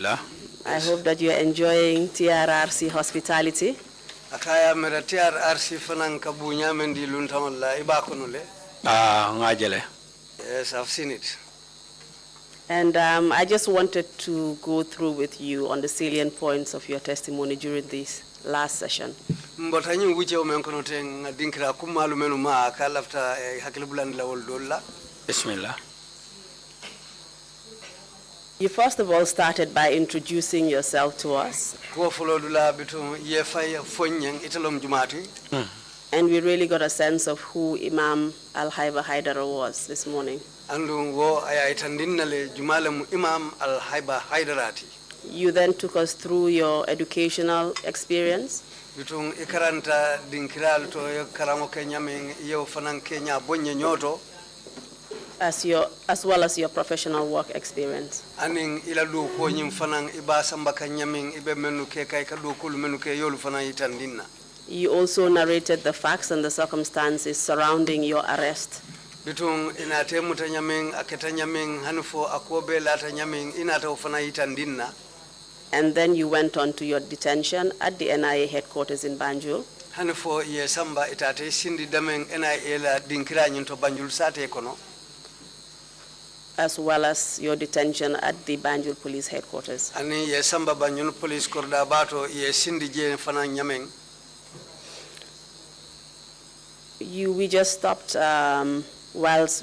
I hope that you are enjoying TRRC hospitality. Yes, I've seen it. And I just wanted to go through with you on the salient points of your testimony during this last session. Bismillah. You first of all started by introducing yourself to us. And we really got a sense of who Imam Alhaiba Hydara was this morning. Imam Alhaiba Hydara. You then took us through your educational experience. As well as your professional work experience. You also narrated the facts and the circumstances surrounding your arrest. And then you went on to your detention at the NIA headquarters in Banjul. As well as your detention at the Banjul Police Headquarters.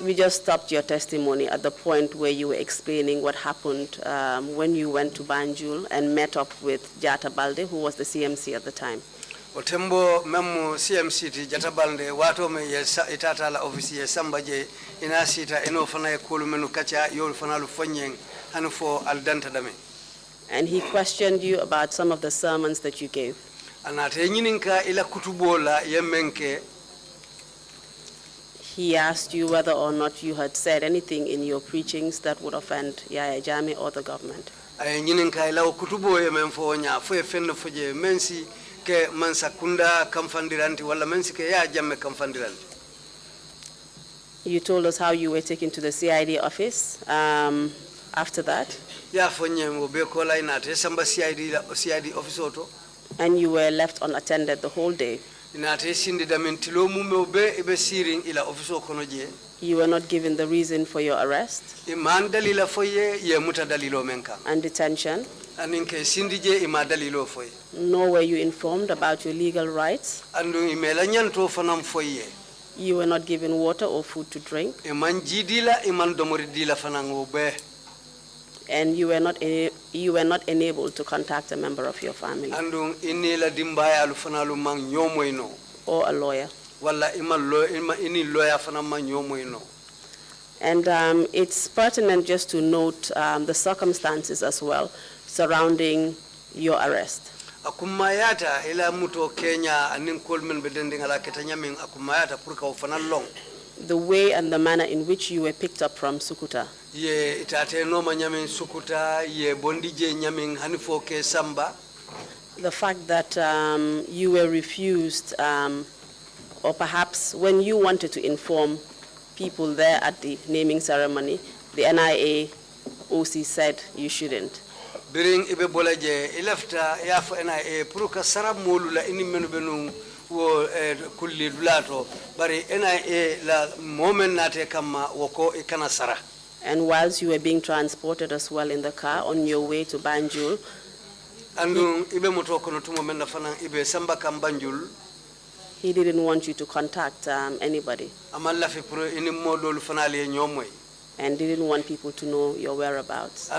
We just stopped your testimony at the point where you were explaining what happened when you went to Banjul and met up with Jata Balde, who was the CMC at the time. Otembo memu CMC ti jatabalde wato me itata la ofisi samba je inasita eno fana e kolu menu kacha yol fana lu fanyeng hanu fo aldanta dame. And he questioned you about some of the sermons that you gave. Anate nyininka ila kutubola yemenke. He asked you whether or not you had said anything in your preachings that would offend Yaya Jammeh or the government. Ay nyininka ila kutubo yemenfo nya fo fenno foje mensi ke mansakunda kamfandiranti wala mensi ke ya jamme kamfandiranti. You told us how you were taken to the CID office after that. Ya fonye mbe ko la inate samba CID office auto. And you were left unattended the whole day. Inate sindi damentilo mume obe ebe siring ila office okonoje. You were not given the reason for your arrest. Iman dalila foye ye muta dalilo menka. And detention. Aninke sindije ima dalilo foye. Nor were you informed about your legal rights. Andu imela nyanto fanam foye. You were not given water or food to drink. Iman jidila iman domoridila fanangobe. And you were not enabled to contact a member of your family. Andu inila dimbaya alufanalu mang nyomoino. Or a lawyer. Wala ini lawyer fanama nyomoino. And it's pertinent just to note the circumstances as well surrounding your arrest. Akumayata ila muto Kenya anin kolmen bedending ala ketanyamin akumayata purka ufanalong. The way and the manner in which you were picked up from Sukuta. Ye itate no manyamin Sukuta ye bondije nyamin hanifo ke samba. The fact that you were refused, or perhaps when you wanted to inform people there at the naming ceremony, the NIA OC said you shouldn't. During ibe bolaje ilafta yafo NIA puruka saramolu la inimenu benu wo kulli dulato bari NIA la moment nate kama woko ikana sara. And whilst you were being transported as well in the car on your way to Banjul, andu ibe moto kono tumo men fana ibe samba kam Banjul. He didn't want you to contact anybody. Amalla fi pro ini modol fana le nyomoy. And didn't want people to know your whereabouts.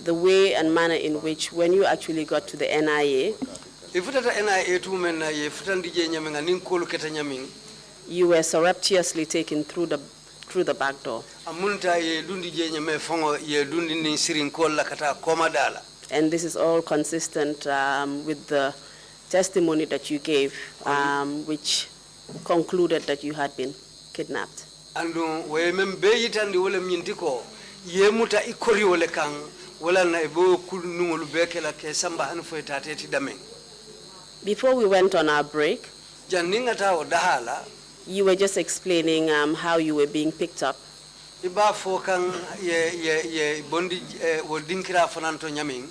The way and manner in which, when you actually got to the NIA, you were surreptitiously taken through the back door. And this is all consistent with the testimony that you gave, which concluded that you had been kidnapped. Andu we membe yitandi wala mnyintiko yemuta ikori wala kang wala na ebo kunungulu bekela ke samba hanfo itateti dame. Before we went on our break, janinga tao dahala you were just explaining how you were being picked up iba fo kan ye bondi wo dinkira fananto nyamin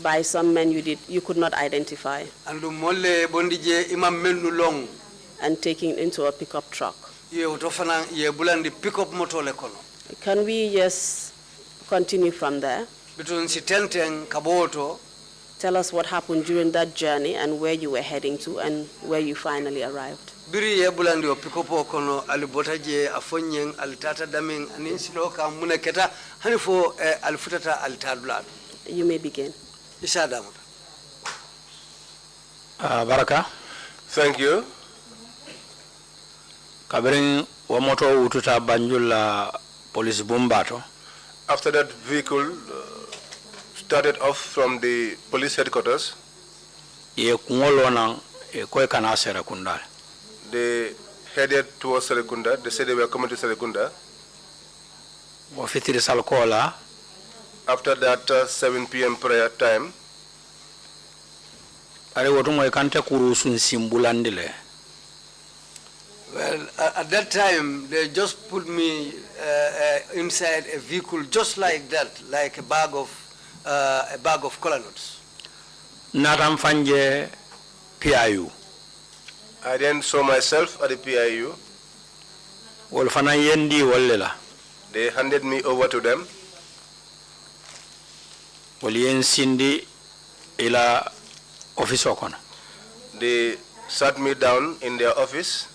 by some men you could not identify, andu molle bondi je imam mennu long and taking into a pickup truck. ye to fanan ye bulandi pickup moto le kono. Can we just continue from there? Between si tenten kaboto. Tell us what happened during that journey and where you were heading to and where you finally arrived. Biri ye bulandi o pikopo kono alibota je afonyen alitata damin ani silo ka muneketa hanifo alifutata alitadula. You may begin. Isa damu. Baraka. Thank you. Kabirin wa moto ututa banjula police bombato. After that vehicle started off from the police headquarters, Ye kungolo na kwe kana Serekunda. they headed towards Serekunda. They said they were coming to Serekunda. Wafitiri salkola. After that 7 p.m. prayer time, Ari wotumo ekante kurusu nsimbulandile. Well, at that time, they just put me inside a vehicle just like that, like a bag of cola nuts. Natam fanje PIU. I then saw myself at the PIU. Wolfana yendi wolela. They handed me over to them. Wolien sindi ila office okona. They sat me down in their office.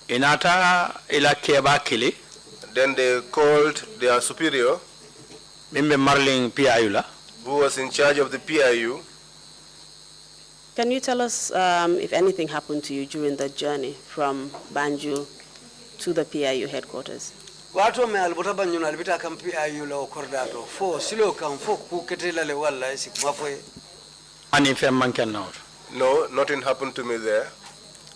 Inata ila keba kili. Then they called their superior, Mimbe marling PIU la. who was in charge of the PIU. Can you tell us if anything happened to you during the journey from Banjul to the PIU headquarters? Wato me albota banyuna albita kan PIU la okordato fo silo kan fo ku ketela le walla isi mafoye. Ani fe manken now. No, nothing happened to me there.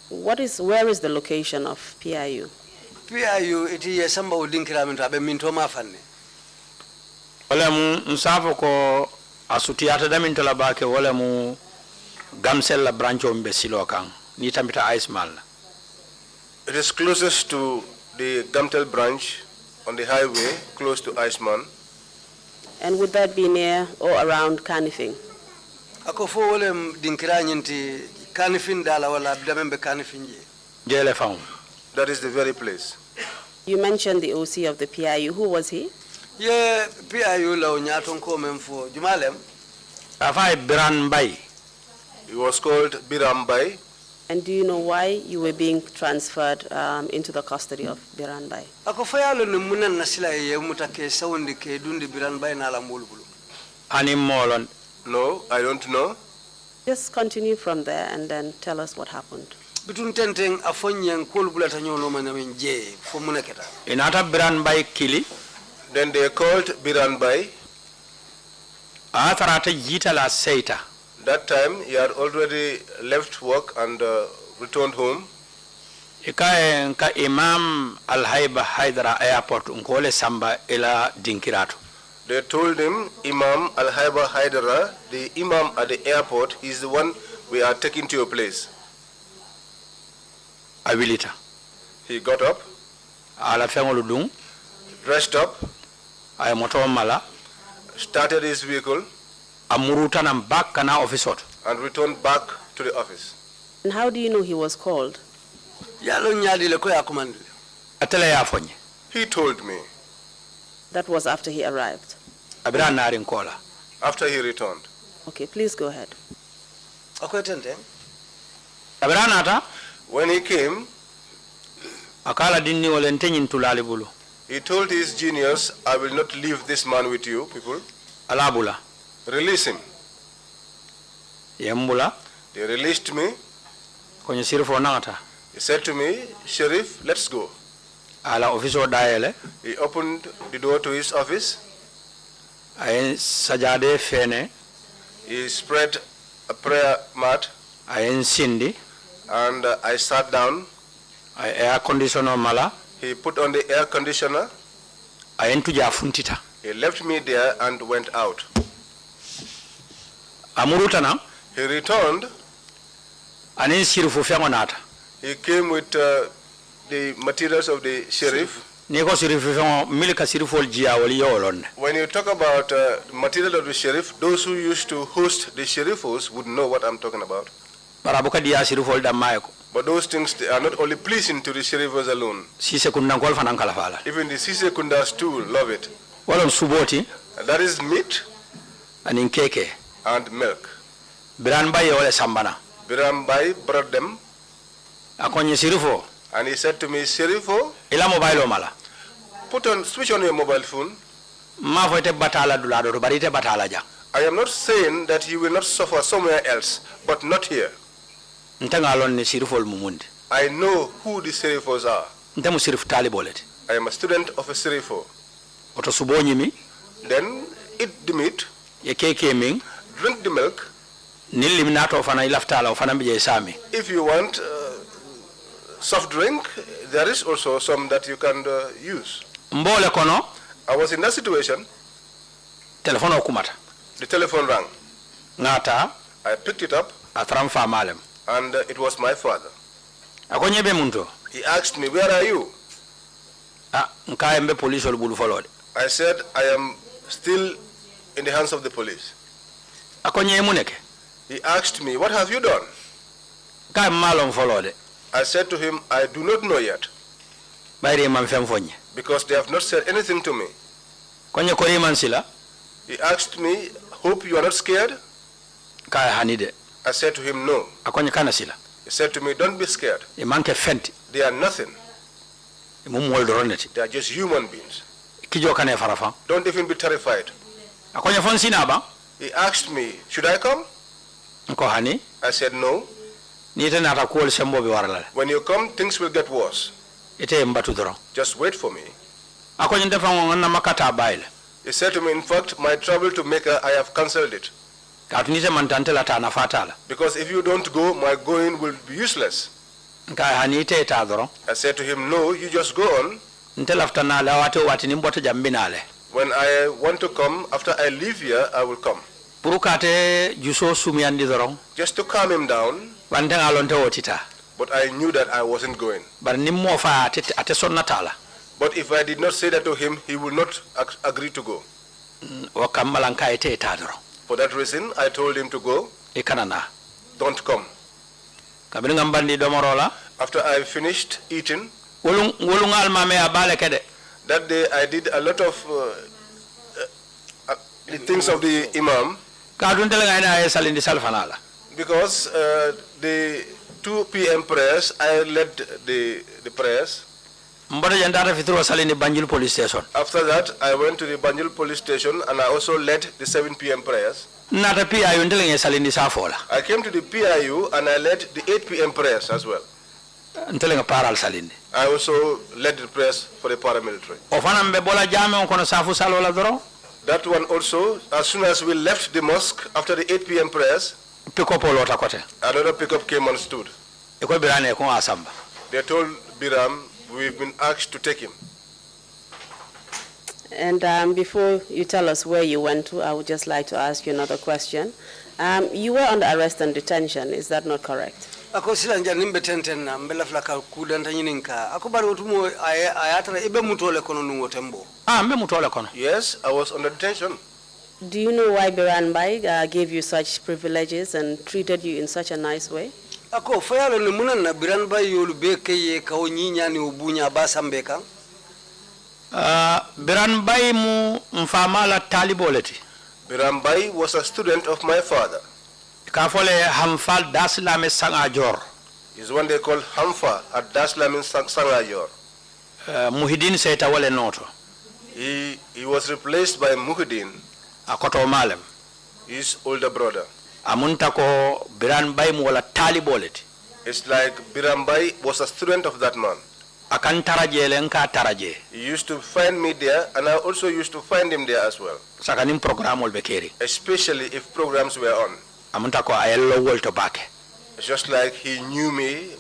Where is the location of PIU? PIU iti ye samba udinkira minto abe minto mafanne. Wala mu nsafo ko asutiata da minto la bake wala mu gamsel la brancho mbe silo kan ni tambita ice mal. It is closest to the Gamtel branch on the highway, close to Iceman. And would that be near or around Kanifing? Ako fo wole dinkira nyinti Kanifing dala wala abdamembe Kanifing je. Jele found. That is the very place. You mentioned the OC of the PIU. Who was he? Ye PIU la onyaton ko memfo jumalem. Afai Biran Bay. He was called Biram Bai. And do you know why you were being transferred into the custody of Biran Bai? Ako fo yalo ni munan nasila ye mutake sawundi ke dundi Biran Bai na la mulbulu. Ani molon. No, I don't know. Just continue from there and then tell us what happened. Bitun tenteng afonyen kolbulata nyono manamen je fo muneketa. Inata Biran Bay kili. Then they called Biran Bai. Atarata jita la seita. That time he had already left work and returned home. Ikae nka Imam Alhaiba Hydara airport unkole samba ila dinkirato. They told him, Imam Alhaiba Hydara, the Imam at the airport, is the one we are taking to your place. Abilita. He got up, Ala fengolu dung. dressed up, Ay moto mala. started his vehicle, Amuruta na back kana office ot. and returned back to the office. And how do you know he was called? Yalo nyali le ko yakumandile. Atele ya fonye. He told me That was after he arrived. Abira nari nkola. after he returned. Okay, please go ahead. Ako tenteng. Abira nata. When he came, Akala dinni wale ntenyin tulali bulu. he told his juniors, I will not leave this man with you, people. Alabula. Release him. Yembula. They released me. Kwenye sirifo nangata. He said to me, Sheriff, let's go. Ala office o daele. He opened the door to his office. Ayen sajade fene. He spread a prayer mat, Ayen sindi. and I sat down. Ay air conditioner mala. He put on the air conditioner. Ayen tuja funtita. He left me there and went out. Amuruta na. He returned. Anen sirifo fengo nata. He came with the materials of the sheriff. Ni ko sirifo milika sirifol jiya wali yolon. When you talk about material of the sheriff, those who used to host the sheriffos would know what I'm talking about. Barabuka dia sirifol da mayko. But those things they are not only pleasing to the sheriffos alone. Sise kunda ngol fanan kala fala. Even the Sise Kundas too love it. Walon suboti. And that is meat and keke and milk. Biran bay wala sambana. Biram Bai brought them. Akonye sirifo. And he said to me, Sheriffo, ila mobile mala. Switch on your mobile phone. Ma foite batala dulado to barite batala ja. I am not saying that you will not suffer somewhere else, but not here. Ntangalon ni sirifol mumundi. I know who the Sheriffos are. Ntemu sirif talibolet. I am a student of a Sheriffo. Oto subonyi mi. Then eat the meat. Ye keke ming. Drink the milk. Nilim nato fana ilaftala fana bije sami. If you want soft drink, there is also some that you can use. Mbole kono. I was in that situation. Telephone okumata. The telephone rang. Ngata. I picked it up. Atram fa malem. And it was my father. Akonye be muntu. He asked me, where are you? Nka embe police ol bulu folode. I said, I am still in the hands of the police. Akonye muneke. He asked me, what have you done? Nka malom folode. I said to him, I do not know yet. Bayri man fem fonye. Because they have not said anything to me. Konye kori man sila. He asked me, hope you are not scared? Ka hanide. I said to him, no. Akonye kana sila. He said to me, don't be scared. E manke fenti. They are nothing. E mumol doroneti. They are just human beings. Kijo kane farafa. Don't even be terrified. Akonye fon sina ba. He asked me, should I come? Nko hani. I said, no. Nite nata kuol sembo bi warala. When you come, things will get worse. Ite mbatu doron. Just wait for me. Akonye ndefa ngona makata baile. He said to me, in fact, my travel to Mecca, I have cancelled it. Katunite mantantela ta na fatala. Because if you don't go, my going will be useless. Nka hani ite ta doron. I said to him, no, you just go on. Ntelafta na la wati nimboto jambinale. When I want to come, after I leave here, I will come. Purukate juso sumiandi doron. Just to calm him down. Wantanga lonte otita. But I knew that I wasn't going. But nimmo fa ate sonnatala. But if I did not say that to him, he will not agree to go. Wakamalanka ite ta doron. For that reason, I told him to go. Ikanana. Don't come. Kabinga mbandi domorola. After I finished eating, wolungal mame abale kede. that day I did a lot of the things of the Imam. Kaduntelenga ina salindi salfanala. Because the 2 p.m. prayers, I led the prayers. Mbote jandata fitro salindi Banjul police station. After that, I went to the Banjul police station and I also led the 7 p.m. prayers. Nata PIU ntelenga salindi safola. I came to the PIU and I led the 8 p.m. prayers as well. Ntelenga paral salindi. I also led the prayers for the paramilitary. Ofana mbebola jame onkono safu salola doro. That one also, as soon as we left the mosque after the 8 p.m. prayers, Pick up all water kote. another pickup came and stood. Eko birane eko asamba. They told Biram, we've been asked to take him. And before you tell us where you went to, I would just like to ask you another question. You were under arrest and detention, is that not correct? Ako sila nja nimbe tenten mbela flaka kudanta nyininka. Ako bari utumo ayatara ibe mutole kono nungo tembo. Mbe mutole kono. Yes, I was under detention. Do you know why Biran Bai gave you such privileges and treated you in such a nice way? Ako fayalo ni muna na Biran Bai yolu beke ye kao nyinya ni ubunya basa mbeka. Biran Bai mu mfamala taliboleti. Biram Bai was a student of my father. Kafole hamfal daslame sangajor. He's one they call Hamfa at Daslamin Sangajor. Muhidin seita wale noto. He was replaced by Muhyiddin, Akoto malem. his older brother. Amunta ko Biran Bai mu wala taliboleti. It's like Biram Bai was a student of that man. Akan taraje lenka taraje. He used to find me there and I also used to find him there as well. Sakanim programol bekeri. Especially if programs were on. Amunta ko ayello wolto bake. It's just like he knew me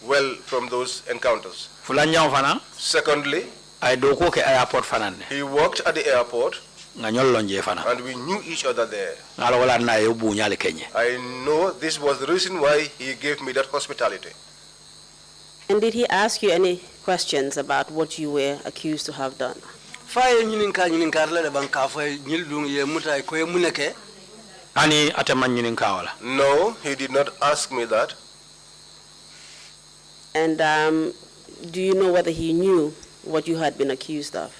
well from those encounters. Fulanja fana. Secondly, Ay doko ke airport fanane. he worked at the airport Nganyol lonje fana. and we knew each other there. Ngalo wala na yobu nyale kenye. I know this was the reason why he gave me that hospitality. And did he ask you any questions about what you were accused to have done. Faye nyininkar la de banka fa nyildung ye muta ko ye muneke. Ani ataman nyininka wala. No, he did not ask me that. And do you know whether he knew what you had been accused of?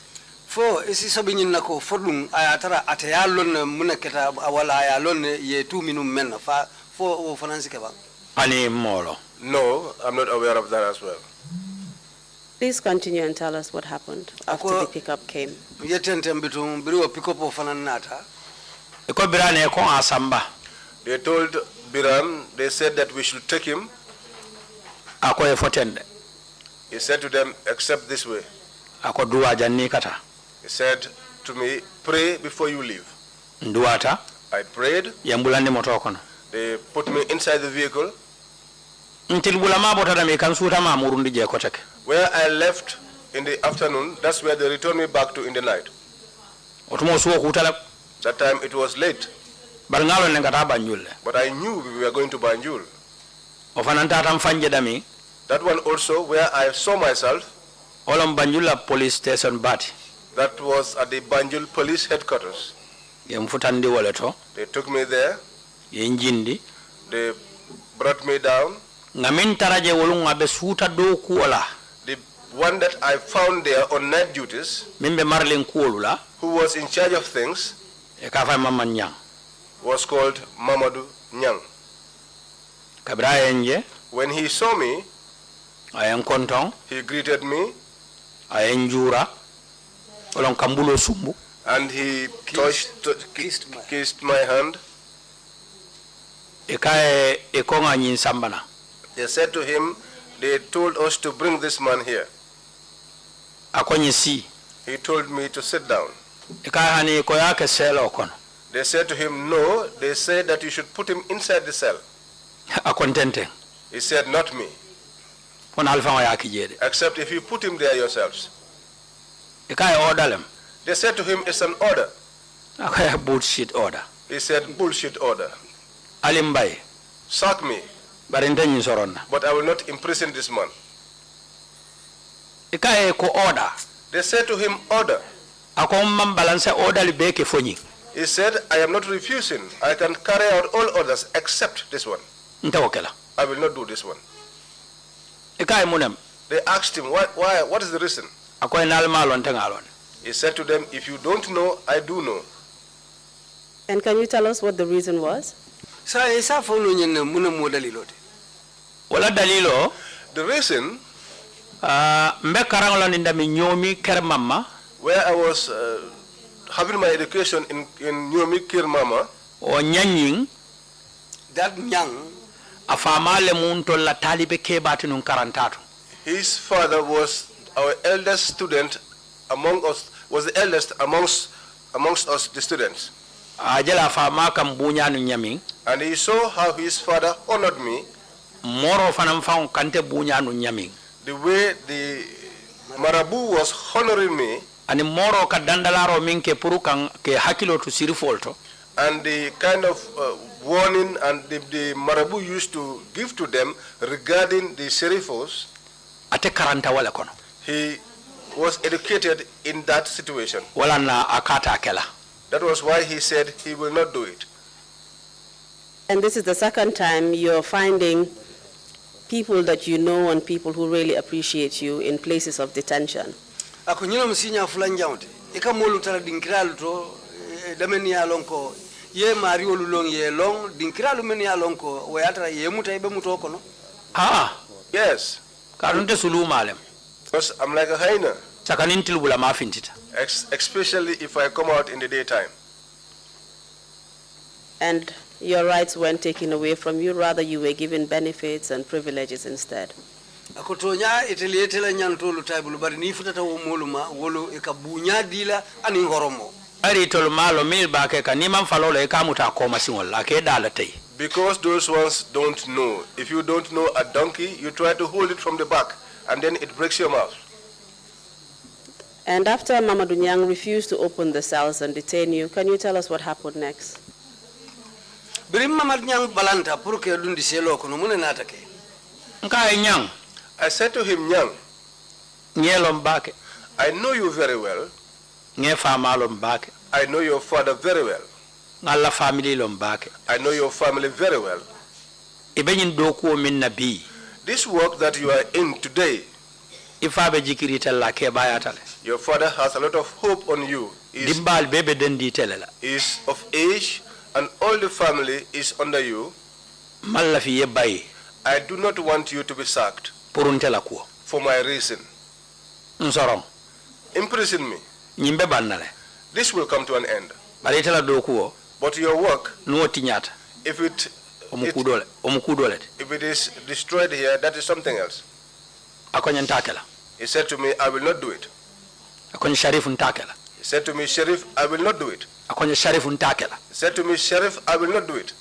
Fo isi sabi nyinna ko fodum ayatara atayalon muneketa wala ayalon ye 2 minum men fa fo o fanansi ke ba. Ani molo. No, I'm not aware of that as well. Please continue and tell us what happened after the pickup came. Yetentem bitum biro pick up fanan nata. Eko birane ko asamba. They told Biran, they said that we should take him. Ako e fotende. He said to them, accept this way. Ako duwa janni kata. He said to me, pray before you leave. Nduwata. I prayed. Yambulandi moto kono. They put me inside the vehicle. Where I left in the afternoon, that's where they returned me back to in the night. That time it was late. But I knew we were going to Banjul. That one also where I saw myself. Police station bat. That was at the Banjul police headquarters. They took me there. They brought me down. The one that I found there on night duties, who was in charge of things, was called Mamadou Nyang. When he saw me, he greeted me, and he kissed my hand. They said to him, they told us to bring this man here. He told me to sit down. They said to him, no, they said that you should put him inside the cell. He said, not me. Except if you put him there yourselves. They said to him, it's an order. Bullshit order. He said, bullshit order. Sack me. But I will not imprison this man. They said to him, order. He said, I am not refusing. I can carry out all orders except this one. I will not do this one. They asked him, why? What is the reason? He said to them, if you don't know, I do know. And can you tell us what the reason was? The reason where I was having my education in Nyomi Kirmama, that Nyang, his father was our eldest student among us, was the eldest amongst us, the students. And he saw how his father honored me. The way the Marabu was honoring me. And the kind of warning and the Marabu used to give to them regarding the Serifos. He was educated in that situation. That was why he said he will not do it. And this is the second time you're finding people that you know and people who really appreciate you in places of detention. Yes. Because I'm like a hyena. Especially if I come out in the daytime. And your rights weren't taken away from you, rather you were given benefits and privileges instead. Because those ones don't know. If you don't know a donkey, you try to hold it from the back, and then it breaks your mouth. And after Mamadou Nyang refused to open the cells and detain you, can you tell us what happened next? I said to him, Nyang, I know you very well. I I know your father very well. I know your family very well. This work that you are in today, your father has a lot of hope on you. He is of age and all the family is under you. I do not want you to be sacked for my reason. Imprison me. This will come to an end. But your work, if it is destroyed here, that is something else. He said to me, I will not do it. He said to me, Sheriff, I will not do it. He said to me, Sheriff, I will not do it.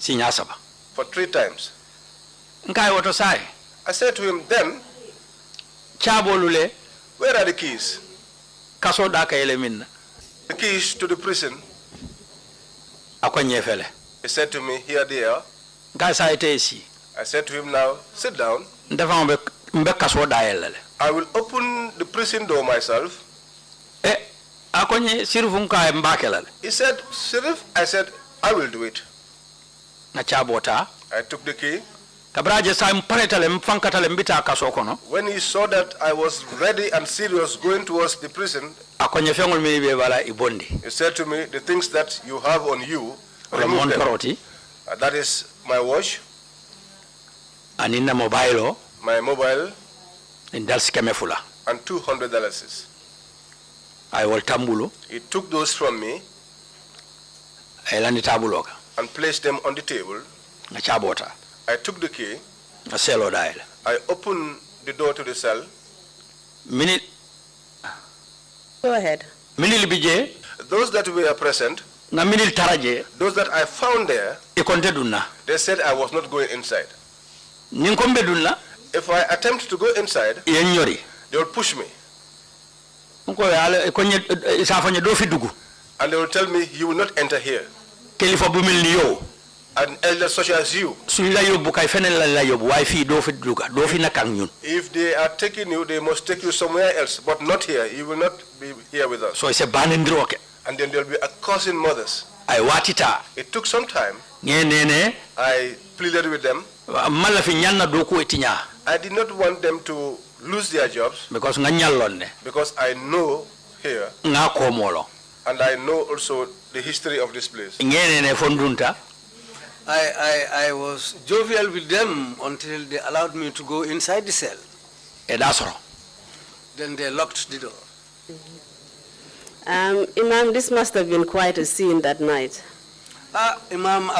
For 3 times. I said to him, then, where are the keys? The keys to the prison. He said to me, here they are. I said to him, now, sit down. I will open the prison door myself. He said, Sheriff, I said, I will do it. I took the key. When he saw that I was ready and serious going towards the prison, he said to me, the things that you have on you, remove them. That is my watch, my mobile, and $200. He took those from me and placed them on the table. I took the key. I opened the door to the cell. Go ahead. Those that were present, those that I found there, they said I was not going inside. If I attempt to go inside, they will push me. And they will tell me, you will not enter here. An elder such as you, if they are taking you, they must take you somewhere else, but not here. You will not be here with us. And then there will be accusing mothers. It took some time. I pleaded with them. I did not want them to lose their jobs because I know here and I know also the history of this place. I was jovial with them until they allowed me to go inside the cell. Then they locked the door. Imam, this must have been quite a scene that night. Imam,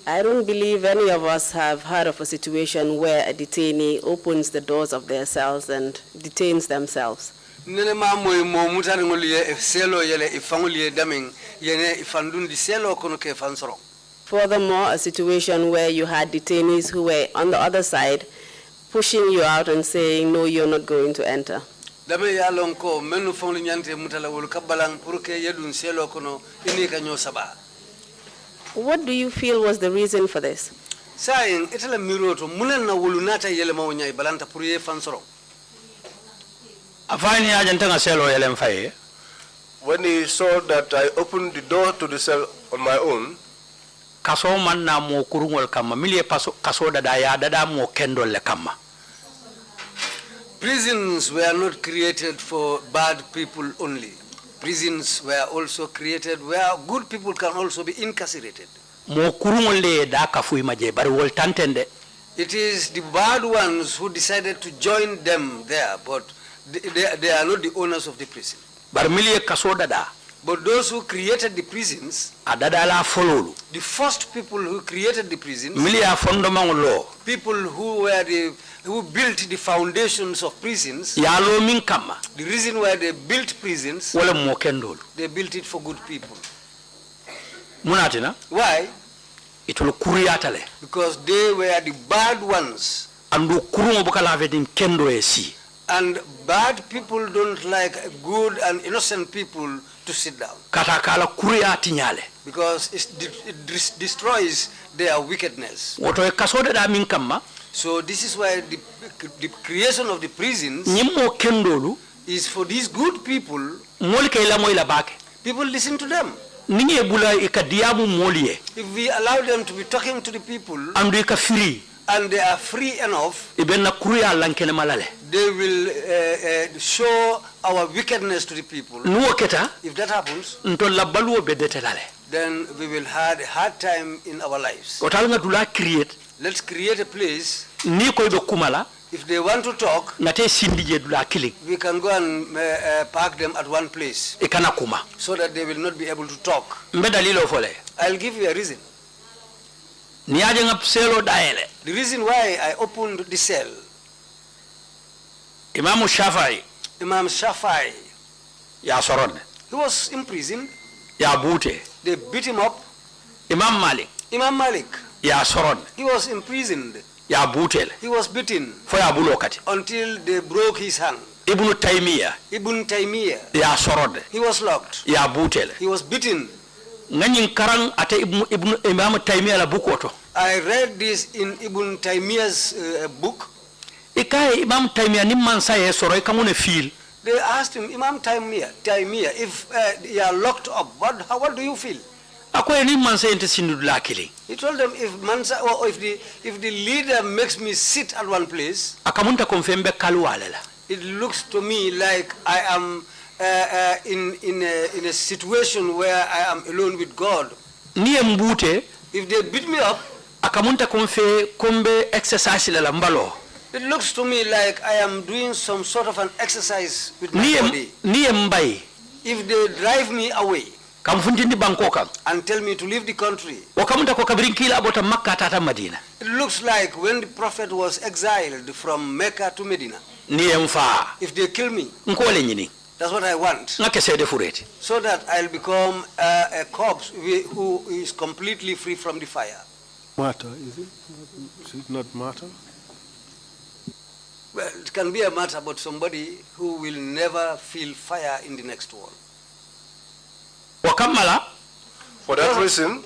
I don't believe any of us have heard of a situation where a detainee opens the doors of their cells and detains themselves. Furthermore, a situation where you had detainees who were on the other side pushing you out and saying, no, you're not going to enter. What do you feel was the reason for this? When he saw that I opened the door to the cell on my own, prisons were not created for bad people only. Prisons were also created where good people can also be incarcerated. It is the bad ones who decided to join them there, but they are not the owners of the prison. But those who created the prisons, the first people who created the prisons, people who built the foundations of prisons, the reason why they built prisons, they built it for good people. Why? Because they were the bad ones. And bad people don't like good and innocent people to sit down. Because it destroys their wickedness. So this is why the the creation of the prisons nyimmo kendolu is for these good people. People listen to them. If we allow them to be talking to the people and they are free enough, they will show our wickedness to the people. If that happens, then we will have a hard time in our lives. Let's create a place. If they want to talk, we can go and park them at one place so that they will not be able to talk. I'll give you a reason. The reason why I opened the cell. Imam Shafai. He was imprisoned. They beat him up. Imam Malik. He was imprisoned. He was beaten until they broke his hand. Ibn Taymiyyah. He was locked. He was beaten. I read this in Ibn Taymiyyah's book. They asked him, Imam Taymiyyah, if you are locked up, what do you feel? He told them, if the leader makes me sit at one place, it looks to me like I am in a situation where I am alone with God. If they beat me up, it looks to me like I am doing some sort of an exercise with my body. If they drive me away and tell me to leave the country, it looks like when the Prophet was exiled from Mecca to Medina. If they kill me, that's what I want. So that I'll become a corpse who is completely free from the fire. Martyr, is it? Is it not martyr? Well, it can be a martyr, but somebody who will never feel fire in the next world. For that reason,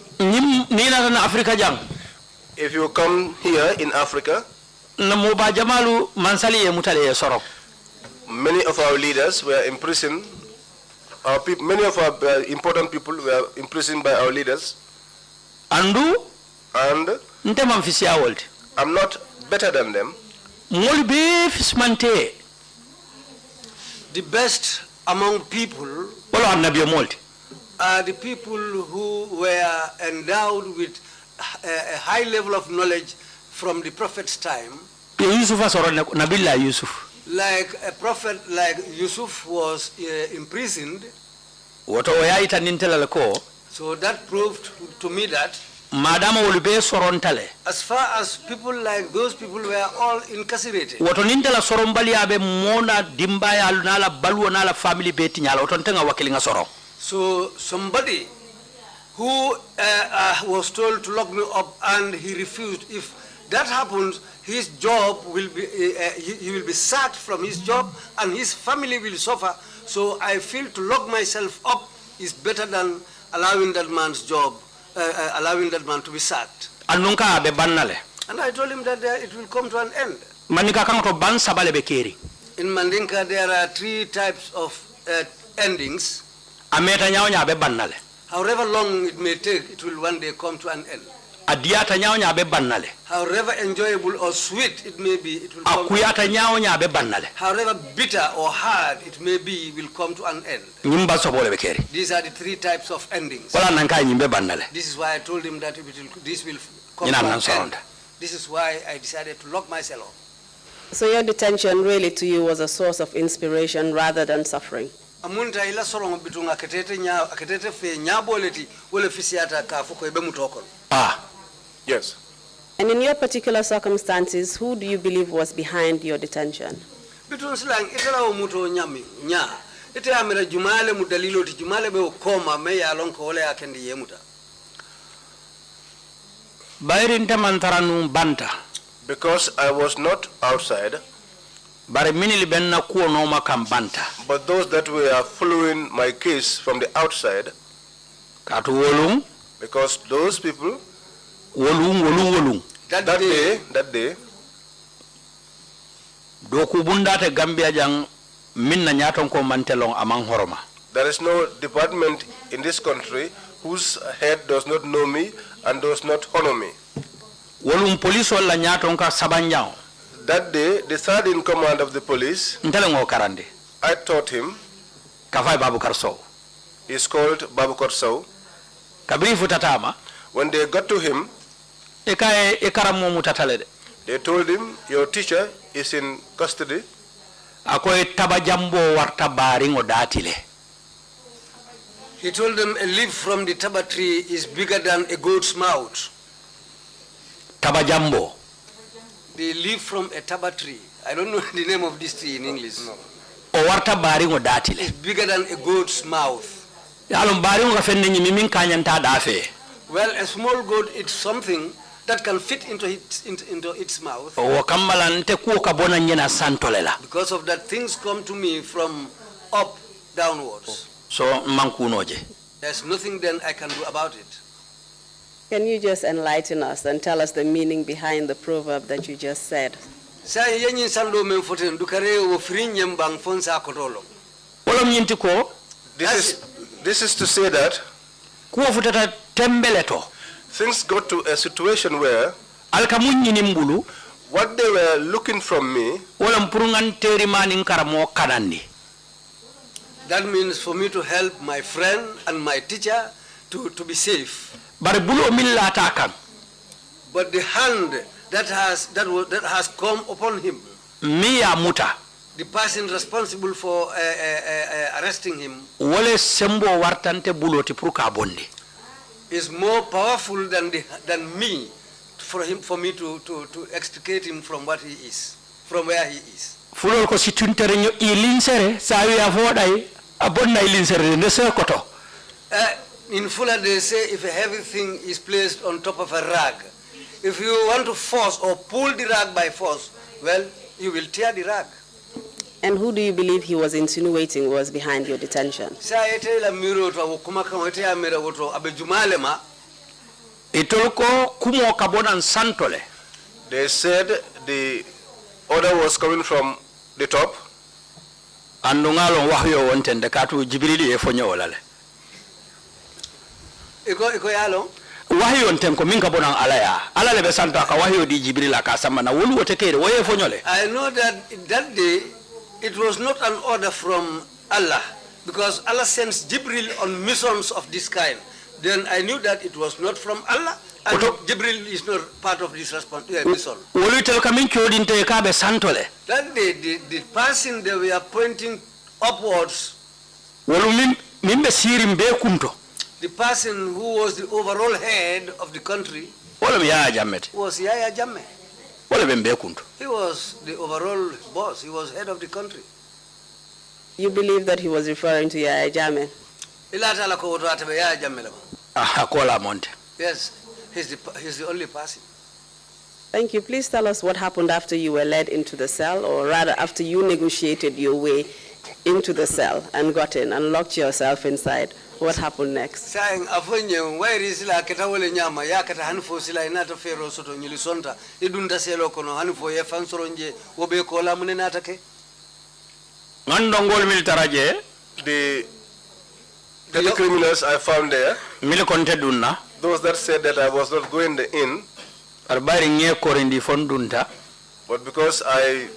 if you come here in Africa, many of our leaders were imprisoned. Many of our important people were imprisoned by our leaders. And I'm not better than them. The best among people are the people who were endowed with a high level of knowledge from the Prophet's time. Like a prophet like Yusuf was imprisoned. So that proved to me that as far as people like those people were all incarcerated, so somebody who was told to lock me up and he refused, if that happens, his job will be, he will be sacked from his job and his family will suffer. So I feel to lock myself up is better than allowing that man's job, allowing that man to be sacked. And I told him that it will come to an end. In Mandinka, there are 3 types of endings. However long it may take, it will one day come to an end. However enjoyable or sweet it may be, it will come to an end. However bitter or hard it may be, will come to an end. These are the 3 types of endings. This is why I told him that this will come to an end. This is why I decided to lock myself up. So your detention really to you was a source of inspiration rather than suffering? Ah. Yes. And in your particular circumstances, who do you believe was behind your detention? Because I was not outside, but those that were following my case from the outside, because those people, that day, doku bundate Gambia jang minna nyaton ko mantelong amang horoma. There is no department in this country whose head does not know me and does not honor me. Wolum police wala nyaton ka sabanjang. That day, the third in command of the police, I taught him. Kafai Babukar Sow. He's called Babukar Sow. Kabrifu tatama. When they got to him, they told him, your teacher is in custody. He told them a leaf from the taba tree is bigger than a goat's mouth. Tabajambo. The leaf from a taba tree. I don't know the name of this tree in English. No. It's bigger than a goat's mouth. Well, a small goat is something that can fit into its mouth. Because of that, things come to me from up downwards. So, there's nothing then I can do about it. Can you just enlighten us and tell us the meaning behind the proverb that you just said? This is to say that things got to a situation where what they were looking from me, that means for me to help my friend and my teacher to be safe. But the hand that has come upon him, the person responsible for arresting him, is more powerful than me for me to extricate him from what he is, from where he is. In Fula they say if a heavy thing is placed on top of a rag, if you want to force or pull the rag by force, well, you will tear the rag. And who do you believe he was insinuating was behind your detention? They said the order was coming from the top. Wahyo ntenko minka bona alaya alale besanta ka wahyo di Jibril akasama na wolu wotekere waye fonyole. I know that that day it was not an order from Allah, because Allah sends Jibril on missions of this kind. Then I knew that it was not from Allah, and Jibril is not part of this mission. Wolu tel kamin chodinte ka be santole. That day the person they were pointing upwards, wolu mimbe sirim be kunto. The person who was the overall head of the country was Yaya Jammeh. He was the overall boss. He was head of the country. You believe that he was referring to Yaya Jammeh? Yes, he's the only person. Thank you. Please tell us what happened after you were led into the cell, or rather after you negotiated your way into the cell and got in and locked yourself inside. What happened next? Saying afonye wairi sila ketawole nyama ya kata hanfo sila inata fero soto nyilisonta idunda selo kono hanfo ye fansoronje wobe kola munena take ngandongol militaraje the criminals I found there, milikonte dunna, those that said that I was not going in, arbari nge korindi fondunta, but because I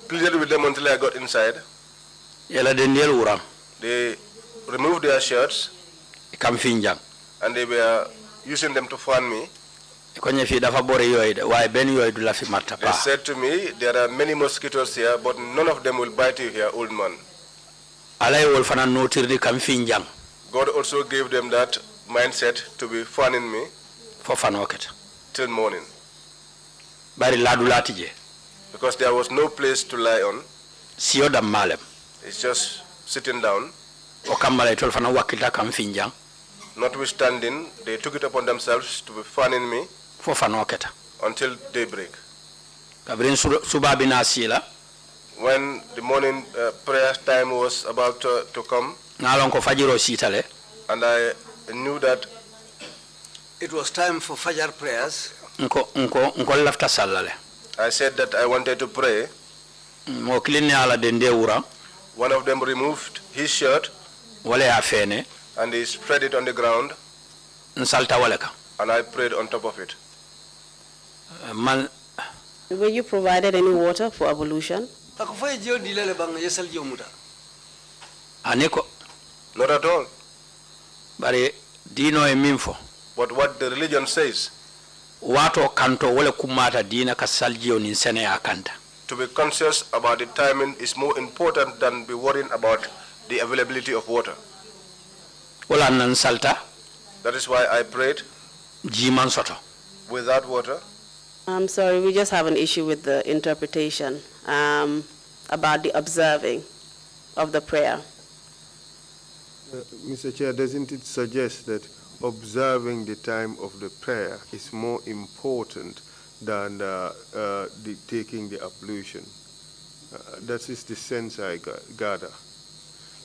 pleaded with them until I got inside, yela dendiel uram, they removed their shirts and they were using them to fan me. They said to me, there are many mosquitoes here, but none of them will bite you here, old man. God also gave them that mindset to be fanning me till morning. Because there was no place to lie on. It's just sitting down. Notwithstanding, they took it upon themselves to be fanning me until daybreak. When the morning prayer time was about to come, and I knew that it was time for Fajr prayers, I said that I wanted to pray. mo kilini ala dende wura. One of them removed his shirt. Wale afene. And he spread it on the ground. Nsalta waleka. And I prayed on top of it. Were you provided any water for ablution? Aniko. Not at all. But dino e minfo. But what the religion says. Wato kanto wale kumata dina kasaljio ninsene akanta. To be conscious about the timing is more important than be worrying about the availability of water. Wala nansalta. That is why I prayed. Jiman soto. Without water. I'm sorry, we just have an issue with the interpretation about the observing of the prayer. Mr. Chair, doesn't it suggest that observing the time of the prayer is more important than taking the ablution? That is the sense I gather.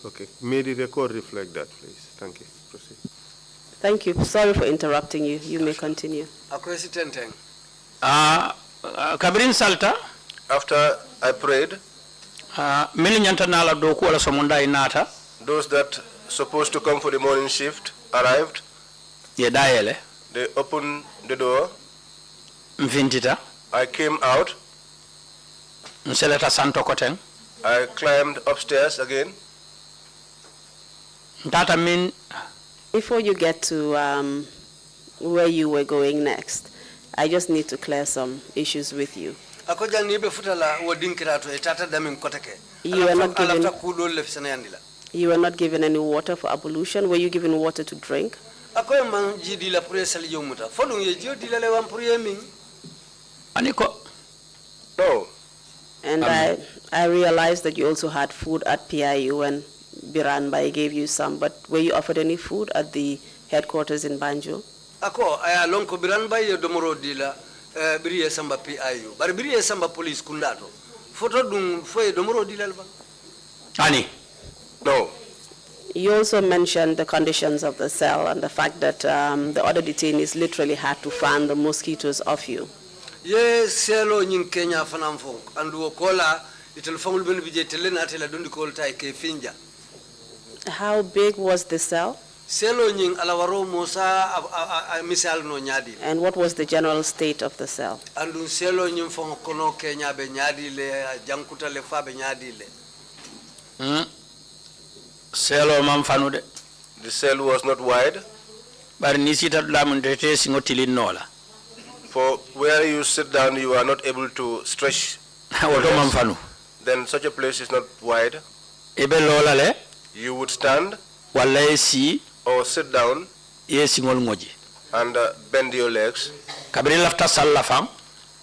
Okay, may the record reflect that, please. Thank you. Proceed. Thank you. Sorry for interrupting you. You may continue. Kabirin salta. After I prayed, those that supposed to come for the morning shift arrived. They opened the door. Mvintita. I came out. I climbed upstairs again. Before you get to where you were going next, I just need to clear some issues with you. You were not given any water for ablution. Were you given water to drink? No. And I realized that you also had food at PIU and Biranbai gave you some, but were you offered any food at the headquarters in Banjo? Ako aya lonko Biranbai domoro dila biriye samba PIU. Bar biriye samba police kundato. Foto dum foye domoro dila ba. Ani. No. You also mentioned the conditions of the cell and the fact that the other detainees literally had to fan the mosquitoes off you. Ye selo nyin Kenya fanamfo andu kola itelfongul ben bije telena tela dondi kolta ke finja. How big was the cell? Selo nyin alawaro mosa misal no nyadi. And what was the general state of the cell? Andu selo nyin fon kono Kenya be nyadi le jankuta le fa be nyadi le. Selo mamfanude. The cell was not wide. For where you sit down, you are not able to stretch. Then such a place is not wide. You would stand or sit down and bend your legs.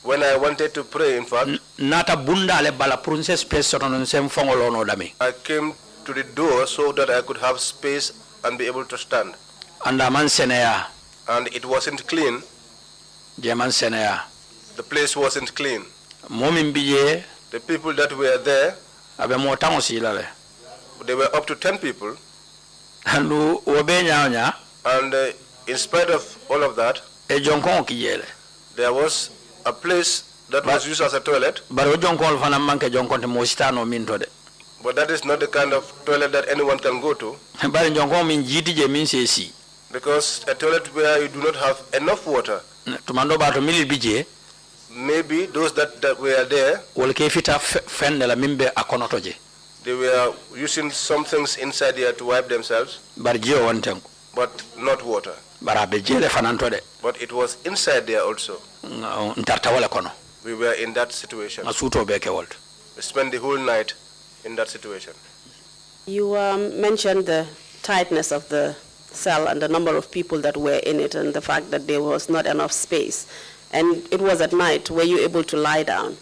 When I wanted to pray, in fact, I came to the door so that I could have space and be able to stand. And it wasn't clean. The place wasn't clean. The people that were there, they were up to 10 people. And in spite of all of that, there was a place that was used as a toilet. But that is not the kind of toilet that anyone can go to. Because a toilet where you do not have enough water. Maybe those that were there, they were using some things inside there to wipe themselves. But not water. But it was inside there also. We were in that situation. We spent the whole night in that situation. You mentioned the tightness of the cell and the number of people that were in it and the fact that there was not enough space. And it was at night. Were you able to lie down?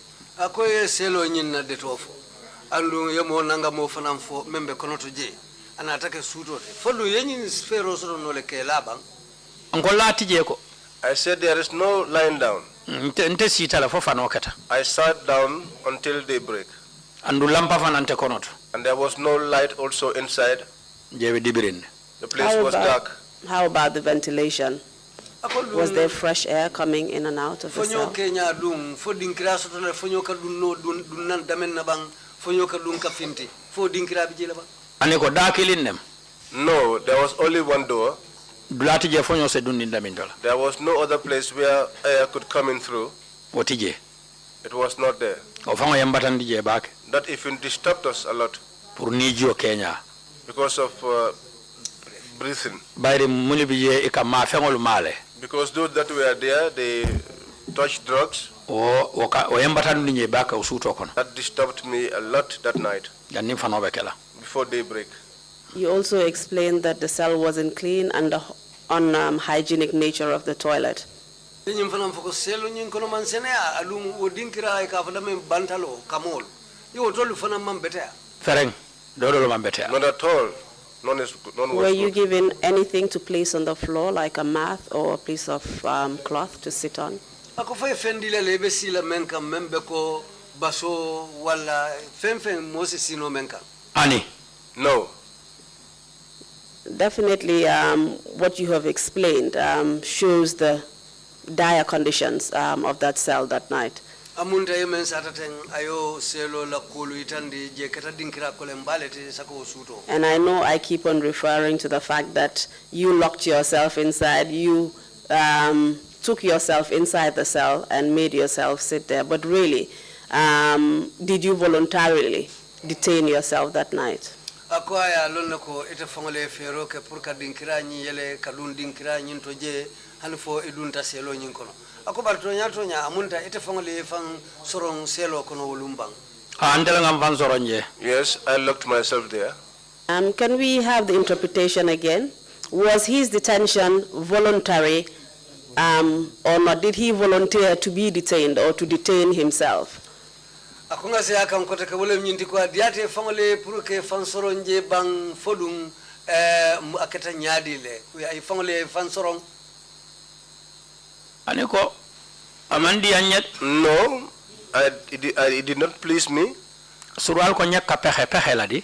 Andu yemo nanga mo fanam fo membe kono to je anatake suto fodu yenyin sfero so no le ke labang angolati je ko. I said there is no lying down. I sat down until daybreak. Andu lampa fanante konoto. And there was no light also inside. The place was dark. How about the ventilation? Was there fresh air coming in and out of the cell? Kenya dum fo dinkira soto le fonyo ka dun no dun nan damen na bang fonyo ka dun ka finti fo dinkira bi jela ba. Ani ko dakilin dem. No, there was only one door. Dulati je fonyo se dun damin dola. There was no other place where air could come in through. Wotije. It was not there. O fango yambatan dije back. That even disturbed us a lot. Pour nijio Kenya. Because of breathing. Bayri muni bije ika ma fengol male. Because those that were there, they touched drugs. That disturbed me a lot that night. Before daybreak. You also explained that the cell wasn't clean and the unhygienic nature of the toilet. Fereng, not at all. Were you given anything to place on the floor, like a mat or a piece of cloth to sit on? Ani? No. Definitely, what you have explained shows the dire conditions of that cell that night. And I know I keep on referring to the fact that you locked yourself inside, you took yourself inside the cell and made yourself sit there. But really, did you voluntarily detain yourself that night? Yes, I locked myself there. Can we have the interpretation again? Was his detention voluntary or not? Did he volunteer to be detained or to detain himself? Aniko, amandi anyet? No, it did not please me. Surual ko nyak pehe pehe ladi.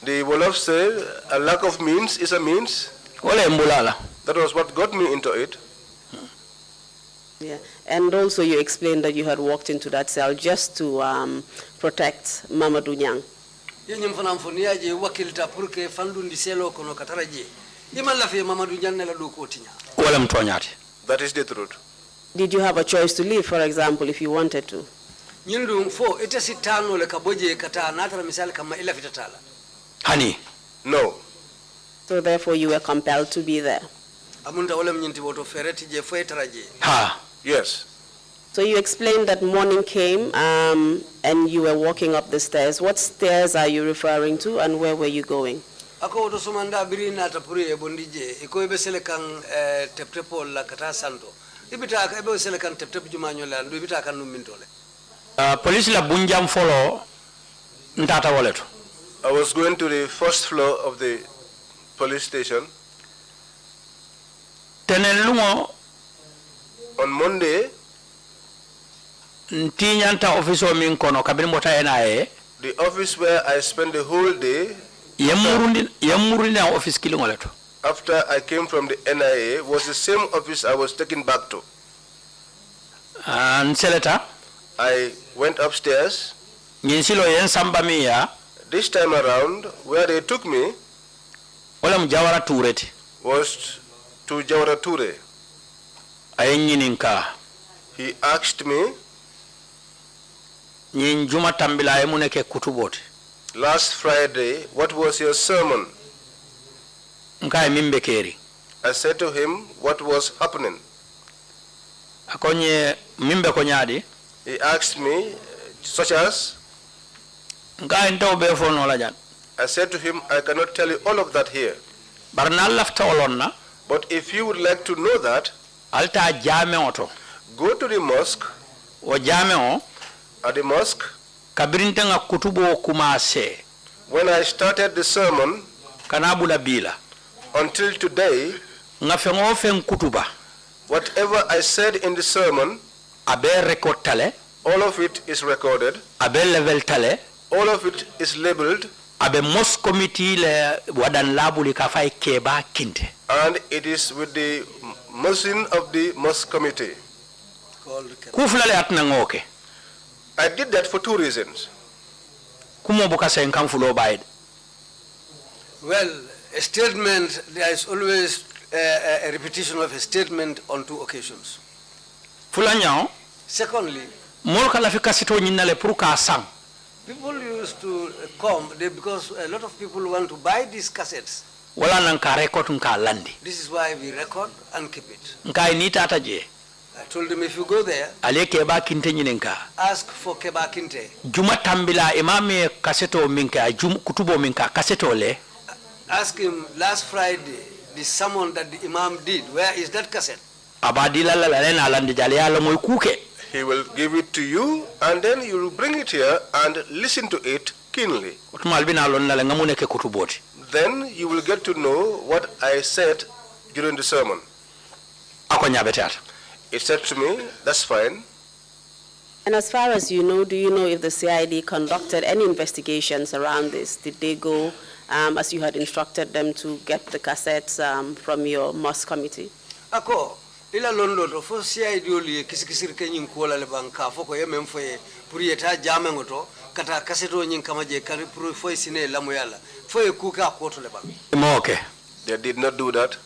The Wolof said a lack of means is a means. Ole mbulala. That was what got me into it. Yeah, and also you explained that you had walked into that cell just to protect Mamadou Nyang. That is the truth. Did you have a choice to leave, for example, if you wanted to? Honey? No. So therefore you were compelled to be there? Ha. Yes. So you explained that morning came and you were walking up the stairs. What stairs are you referring to and where were you going? Police la bunjam follow ntata waleto. I was going to the first floor of the police station. Tenelungo on Monday, ntinyanta office o min kono kabin mota NIA. The office where I spent the whole day. Yemuruni office kilingoleto. After I came from the NIA was the same office I was taken back to. And Senator, I went upstairs. This time around, where they took me was to Jawara Ture. He asked me, last Friday, what was your sermon? I said to him, what was happening? He asked me, such as? I said to him, I cannot tell you all of that here. But if you would like to know that, go to the mosque. At the mosque, when I started the sermon, until today, whatever I said in the sermon, all of it is recorded. All of it is labeled. And it is with the motion of the mosque committee. I did that for 2 reasons. Well, a statement, there is always a repetition of a statement on 2 occasions. Secondly, people used to come because a lot of people want to buy these cassettes. This is why we record and keep it. I told them, if you go there, ask for Keba Kinte. Ask him last Friday, the sermon that the Imam did, where is that cassette? He will give it to you, and then you will bring it here and listen to it keenly. Then you will get to know what I said during the sermon. It said to me, that's fine. And as far as you know, do you know if the CID conducted any investigations around this? Did they go, as you had instructed them, to get the cassettes from your mosque committee? Ako, ila londo to fo CID oli kisikisir kenyin kola le banka fo ko yemem fo e pour yeta jamengo to kata kasseto nyin kamaje kari pour fo sine lamoyala fo e kuka koto le bank. Okay. They did not do that.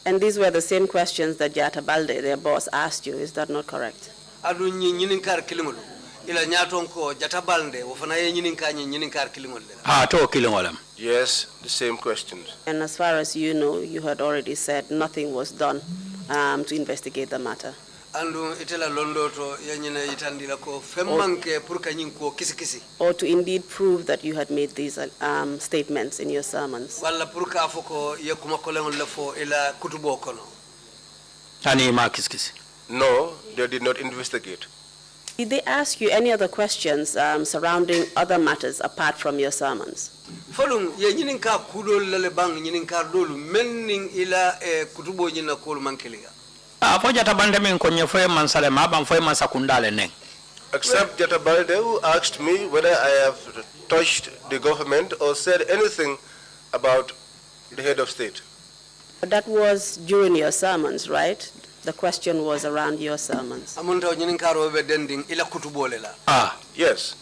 And these were the same questions that Jata Balde, their boss, asked you. Is that not correct? Adu nyininkar kilingolo. Ila nyaton ko Jata Balde wofana ye nyininkar kilingolo. To kilingolo. Yes, the same questions. And as far as you know, you had already said nothing was done to investigate the matter. Andu itela londo to yanyina itandila ko femmanke pour kanyin ko kisi. Or to indeed prove that you had made these statements in your sermons. Wala pour ka foko ye kuma kolengol lefo ila kutubo kono. Tani ma kisi. No, they did not investigate. Did they ask you any other questions surrounding other matters apart from your sermons? Folum ye nyininka kudol lele bang nyininka dolu menning ila kutubo nyina kol mankeliga. Except Jatabalde, who asked me whether I have touched the government or said anything about the head of state. But that was during your sermons, right? The question was around your sermons. Yes.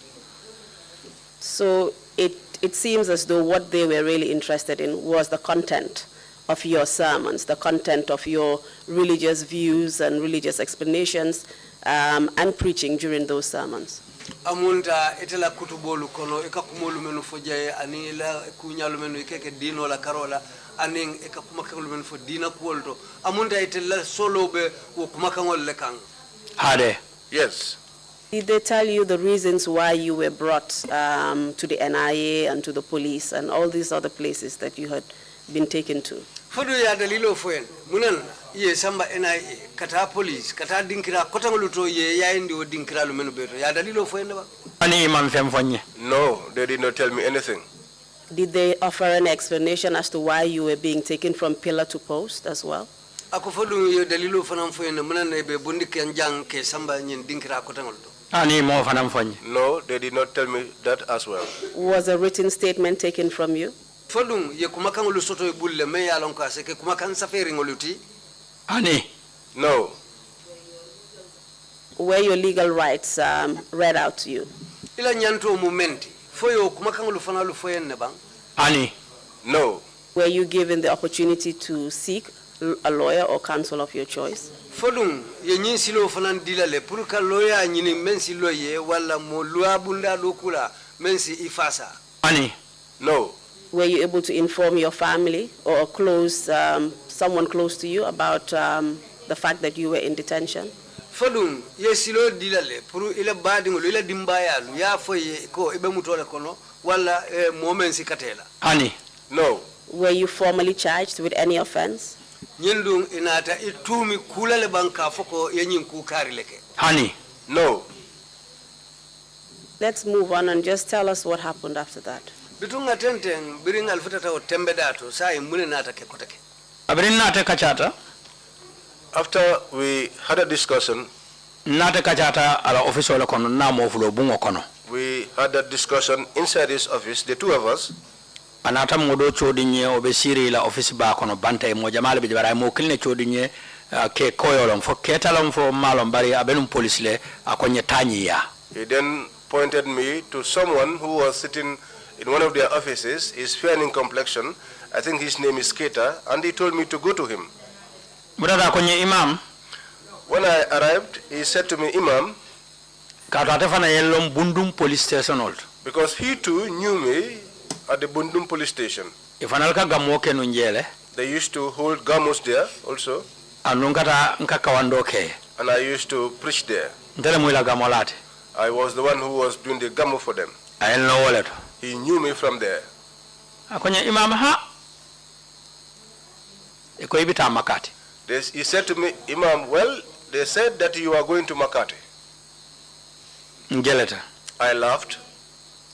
So it seems as though what they were really interested in was the content of your sermons, the content of your religious views and religious explanations and preaching during those sermons. Amunda itela kutubolu kono ikakumolu menu fojaye anila kunyalu menu ikeke dino la karola aning ikakumakangolu menu fo dina kuolto amunda itela solo be ukumakangol lekang. Hade. Yes. Did they tell you the reasons why you were brought to the NIA and to the police and all these other places that you had been taken to? Fodo ya dalilo foyen munan ye samba NIA kata police kata dinkira kotangolu to ye yaindi o dinkira lu menu beto ya dalilo foyen ba ani imam fem fonye. No, they did not tell me anything. Did they offer an explanation as to why you were being taken from pillar to post as well? Ako fodo ye dalilo fanam foyen munan be bondi ken jang ke samba nyin dinkira kotangolu to ani mo fanam fonye. No, they did not tell me that as well. Was a written statement taken from you? Fodum ye kumakangolu soto bulle me ya lonka se ke kumakan safari ngoluti ani. No. Were your legal rights read out to you? Ila nyanto momenti foyo kumakangolu fanalu foyen ne bang ani. No. Were you given the opportunity to seek a lawyer or counsel of your choice? Fodum ye nyin silo fanan dilale pour ka lawyer nyini mensi loye wala mo loi bunda dokula mensi ifasa ani. No. Were you able to inform your family or someone close to you about the fact that you were in detention? Fodum ye silo dilale pour ila badingolo ila dimbayalu ya foye ko ibe mutole kono wala momensi katela ani. No. Were you formally charged with any offense? Nyendung inata itumi kulale banka foko yenyin ku kari leke ani. No. Let's move on and just tell us what happened after that. Bitunga tenteng biring alfutata o tembe dato sai mune nata ke kotake Abrin nate kachata. After we had a discussion, Nate kachata ala office wala kono na mo fulo bungo kono. We had that discussion inside his office, the two of us. Anata modo chodinye obesiri la office ba kono banta mo jamale be bara mo kilne chodinye ke koyolom fo ketalom fo malom bari abenum police le akonye tanyiya. He then pointed me to someone who was sitting in one of their offices. He's fair in complexion. I think his name is Keita, and he told me to go to him. Brother konye imam. When I arrived, he said to me, Imam, police station because he too knew me at the Bundum police station. They used to hold gamos there also. And I used to preach there. I was the one who was doing the gamo for them. He knew me from there. He said to me, Imam, well, they said that you are going to Makati. I laughed.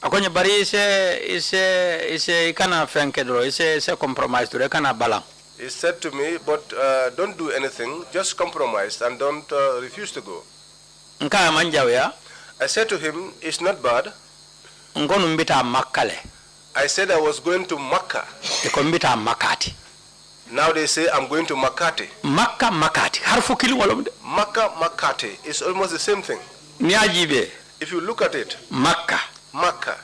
Akonye bari ise kana fenkedro ise compromise to kana balang. He said to me, but don't do anything, just compromise and don't refuse to go. Nka manjawe. I said to him, it's not bad. Ngonu mbita makale. I said I was going to Makkah. Mbita Makati. Now they say I'm going to Makati. Makkah Makati. Harfu kili walomde. Makkah Makati is almost the same thing. Niajibe. If you look at it. Makkah. Makkah.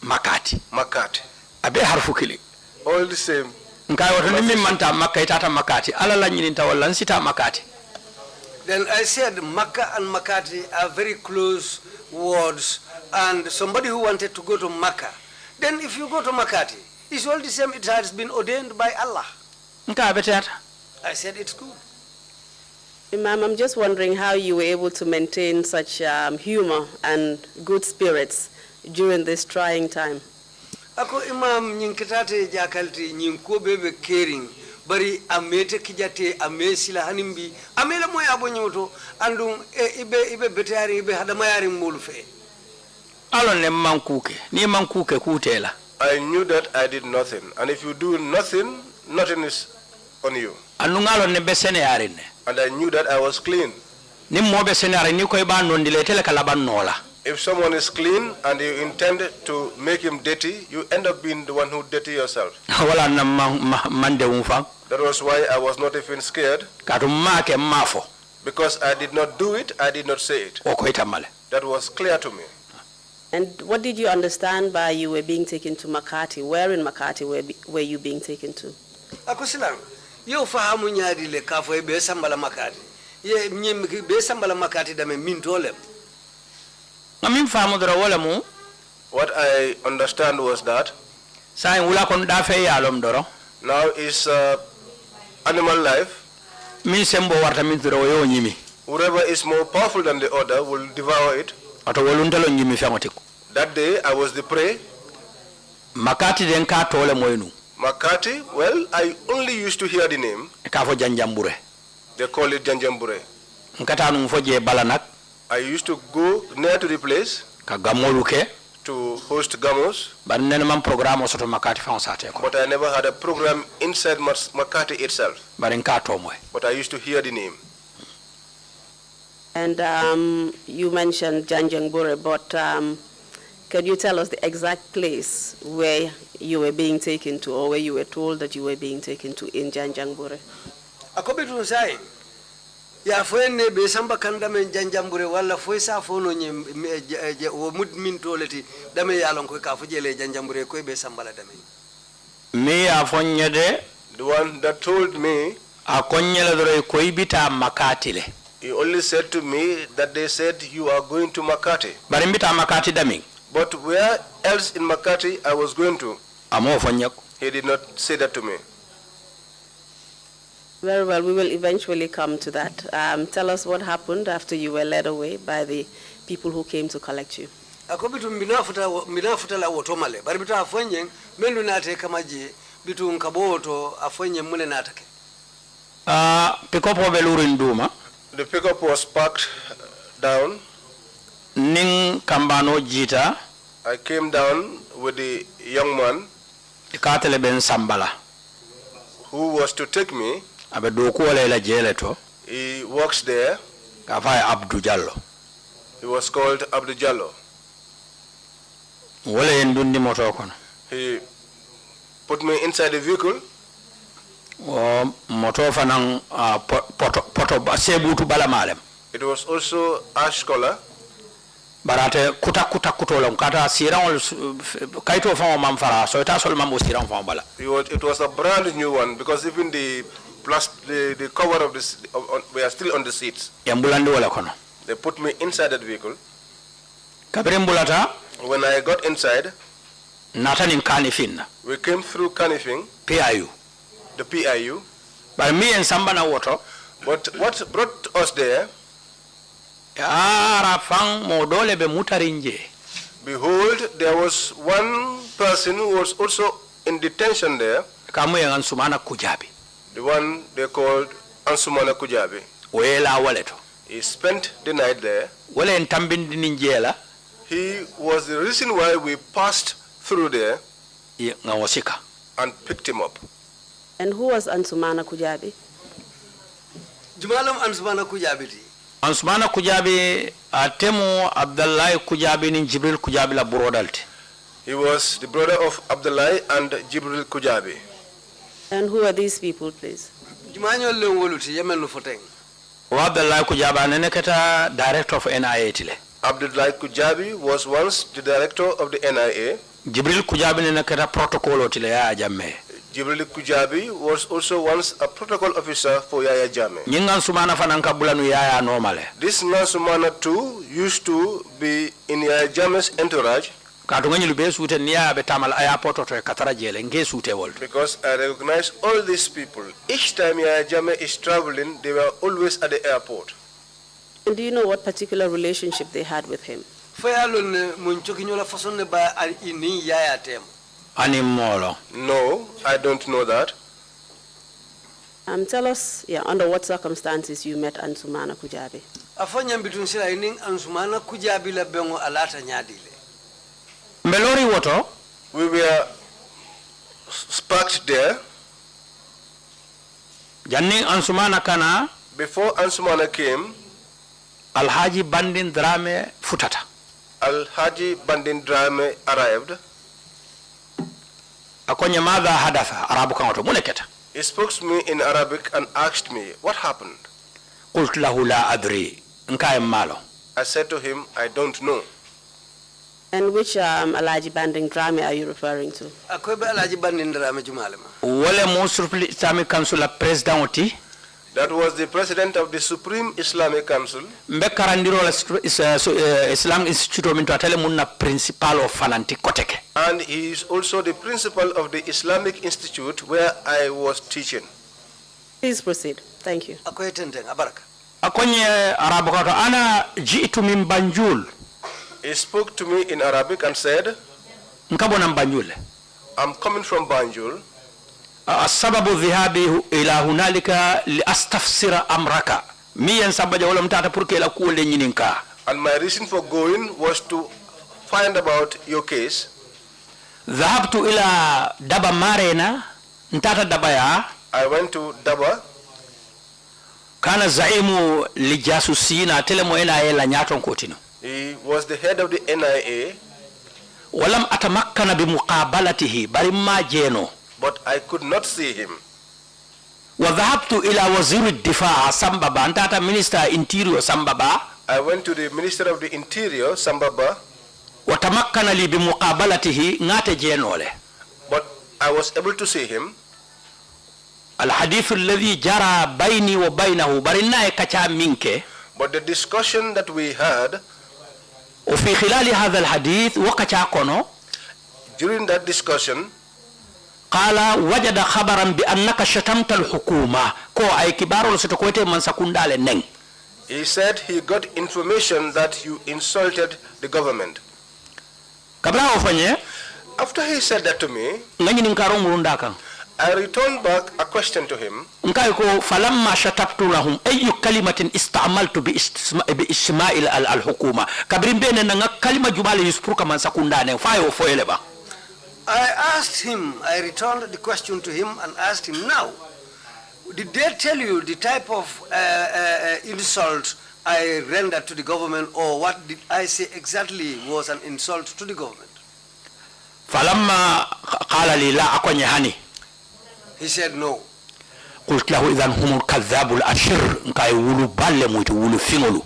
Makati. Makati. Abe harfu kili. All the same. Nkai watu nimi manta Makkah itata Makati. Alala nyininta wala nsita Makati. Then I said Makkah and Makati are very close words, and somebody who wanted to go to Makkah, then if you go to Makati, it's all the same, it has been ordained by Allah. I said it's good. Imam, I'm just wondering how you were able to maintain such humor and good spirits during this trying time. Ako Imam nyinkitate jakalti nyinko bebe caring bari amete kijate amesila hanimbi amela moya bonyoto andum ibe betari ibe hadamayari mbulufe. Alon ne mankuke ni mankuke kutela. I knew that I did nothing, and if you do nothing, nothing is on you. And I knew that I was clean. If someone is clean and you intend to make him dirty, you end up being the one who dirty yourself. That was why I was not even scared. Because I did not do it, I did not say it. That was clear to me. And what did you understand by you were being taken to Makati? Where in Makati were you being taken to? Akusilang, yo fahamu nyadi le kafo e be sambala Makati. Ye mnyem be sambala Makati dame mintolem. Ngamin fahamu dra wala mu. What I understand was that sa wula kon da fe yalom doro. Now is animal life. Min sembo warta min dro yo nyimi. Whoever is more powerful than the other will devour it. That day I was the prey. Makati den ka tole moynu. Makati, well, I only used to hear the name. They call it Janjambure. I used to go near to the place to host gamos. But I never had a program inside Makati itself. But I used to hear the name. And you mentioned Janjangbure, but can you tell us the exact place where you were being taken to, or where you were told that you were being taken to in Janjangbure? Akobitu sai ya foene be samba kanda men Janjangbure wala foisa fono nye wo mudmin toleti dame yalon ko ka fujele Janjangbure ko be samba la dame. Me afonye de the one that told me akonyela dore ko ibita Makatile. He only said to me that they said you are going to Makati. But where else in Makati I was going to? He did not say that to me. Very well, we will eventually come to that. Tell us what happened after you were led away by the people who came to collect you. Akobitu minafuta la wotomale. Bari bitu afwenye mendu nate kamaji bitu nkaboto afwenye mule natake. Pikopo beluru nduma. The pickup was parked down. Ning kambano jita. I came down with the young man who was to take me. He works there. He was called Abdu Jallo. He put me inside the vehicle. moto fanang poto sebutu bala malem. It was also ash color. Barate kutola kata sirang kaito fa mamfara so ita sol mambo sirang fa bala. It was a brand new one because even the cover of this we are still on the seats. Yambulandi wala kono. They put me inside that vehicle. Kabirembulata. When I got inside, Natanin Kanifin. We came through Kanifing. PIU. The PIU. By me and Sambana water. But what brought us there? Behold, there was one person who was also in detention there. The one they called Ansumana Kujabi. He spent the night there. He was the reason why we passed through there and picked him up. And who was Ansumana Kujabi? Jumalam Ansumana Kujabi. Ansumana Kujabi atemu Abdullah Kujabi ni Jibril Kujabi la burodalti. He was the brother of Abdullah and Jibril Kujabi. And who are these people, please? Jumanyo lewoluti yemenu foteng. Abdullah Kujabi aneneketa director of NIA tile. Abdullah Kujabi was once the director of the NIA. Jibril Kujabi aneneketa protocol tile ya jamme. Jibril Kujabi was also once a protocol officer for Yaya Jammeh. This Nansumana too used to be in Yaya Jammeh's entourage. Because I recognize all these people. Each time Yaya Jammeh is traveling, they were always at the airport. And do you know what particular relationship they had with him? No, I don't know that. Tell us, under what circumstances you met Ansumana Kujabi. Melori woto. We were parked there. Janning Ansumana kana. Before Ansumana came, Alhaji Bandin Drame futata. Alhaji Bandin Drame arrived. He spoke to me in Arabic and asked me, what happened? I said to him, I don't know. And which Alhaji Banding Drame are you referring to? That was the president of the Supreme Islamic Council. Islam Institute principal of Fananti. And he is also the principal of the Islamic Institute where I was teaching. Please proceed. Thank you. He spoke to me in Arabic and said, I'm coming from Banjul. السبب ذهابي إلى هنالك لأستفسر أمرك مين سبب جولم تاتا بركي لا كول نينكا. And my reason for going was to find about your case. ذهبت إلى دبا مارينا نتاتا دبايا. I went to Daba. كان زعيم لجاسوسين تلمو NIA لا نياتون كوتينو. He was the head of the NIA. ولم أتمكن بمقابلته بل ما جينو. But I could not see him. وذهبت إلى وزير الدفاع سامبابا أنت Minister Interior سامبابا. I went to the Minister of the Interior Sambaba. وتمكن لي بمقابلته نات جينوله. But I was able to see him. الحديث الذي جرى بيني وبينه برنا كتا منك. But the discussion that we had. وفي خلال هذا الحديث وكتا كونو. During that discussion. قال وجد خبرا بأنك شتمت الحكومة كو أي كبار لستكويته من سكوندال نين. He said he got information that you insulted the government. Kabla ofanye. After he said that to me, ngani ninkaro murundaka. I returned back a question to him. Nkai ko falamma shatabtu lahum ayu kalimatin istamaltu bi isma'il al-hukuma. Kabrin bene nga kalima jumale yuspruka man sakundane fayo foeleba. I returned the question to him and asked him, now, did they tell you the type of insult I rendered to the government, or what did I say exactly was an insult to the government? Falamma qala li la akonye hani. He said no. قلت له إذن هم الكذاب الأشر نكاي ولو بالي مويت ولو فينولو.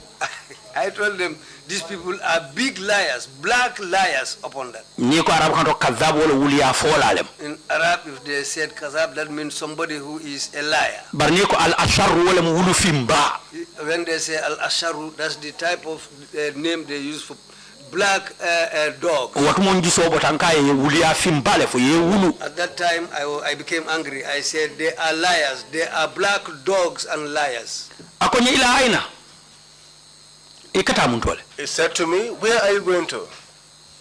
I told them, these people are big liars, black liars upon that. Niko Arab kanto kadhab wala wuliya folalem. In Arab, if they said kazab, that means somebody who is a liar. Bar niko al-asharru wala wulu fimba. When they say al-asharu, that's the type of name they use for black dog. Watu monji sobo tankaye wuliya fimbale fo ye wulu. At that time, I became angry. I said, they are liars. They are black dogs and liars. Akonye ila aina. He said to me, where are you going to?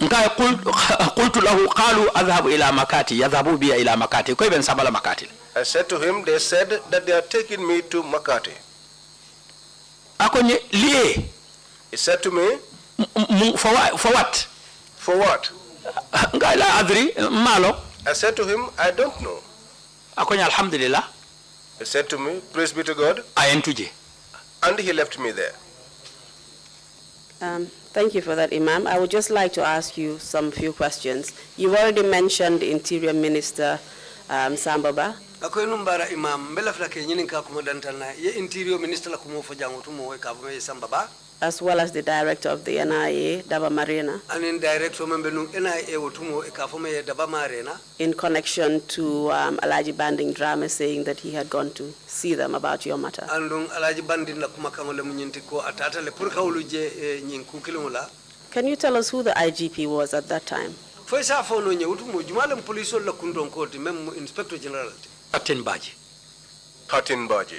قلت له قالوا أذهب إلى مكاتي يذهبوا بي إلى مكاتي كيف نسبل مكاتي. I said to him, they said that they are taking me to Makati. أكوني ليه? He said to me, for what? For what? قال لا أدري ماله. I said to him, I don't know. أكوني الحمد لله. He said to me, praise be to God. أينتوجي. And he left me there. Thank you for that, Imam. I would just like to ask you some few questions. You've already mentioned the Interior Minister, Sambaba. Akoy numbara Imam, mbela flake nyini ka kumodantana ye Interior Minister la kumofo jangu tumo ka Sambaba. As well as the Director of the NIA, Daba Marina. And in Director membenu NIA wotumo ka Daba Marina. In connection to Alaji Banding drama saying that he had gone to see them about your matter. Andung Alaji Banding la kumakangole munyinti ko atata le purka uluje nyinku kilumula. Can you tell us who the IGP was at that time? Foi sa fo no nyewutumo jumalem police la kundon koti même Inspector General. Captain Baji. Captain Baji.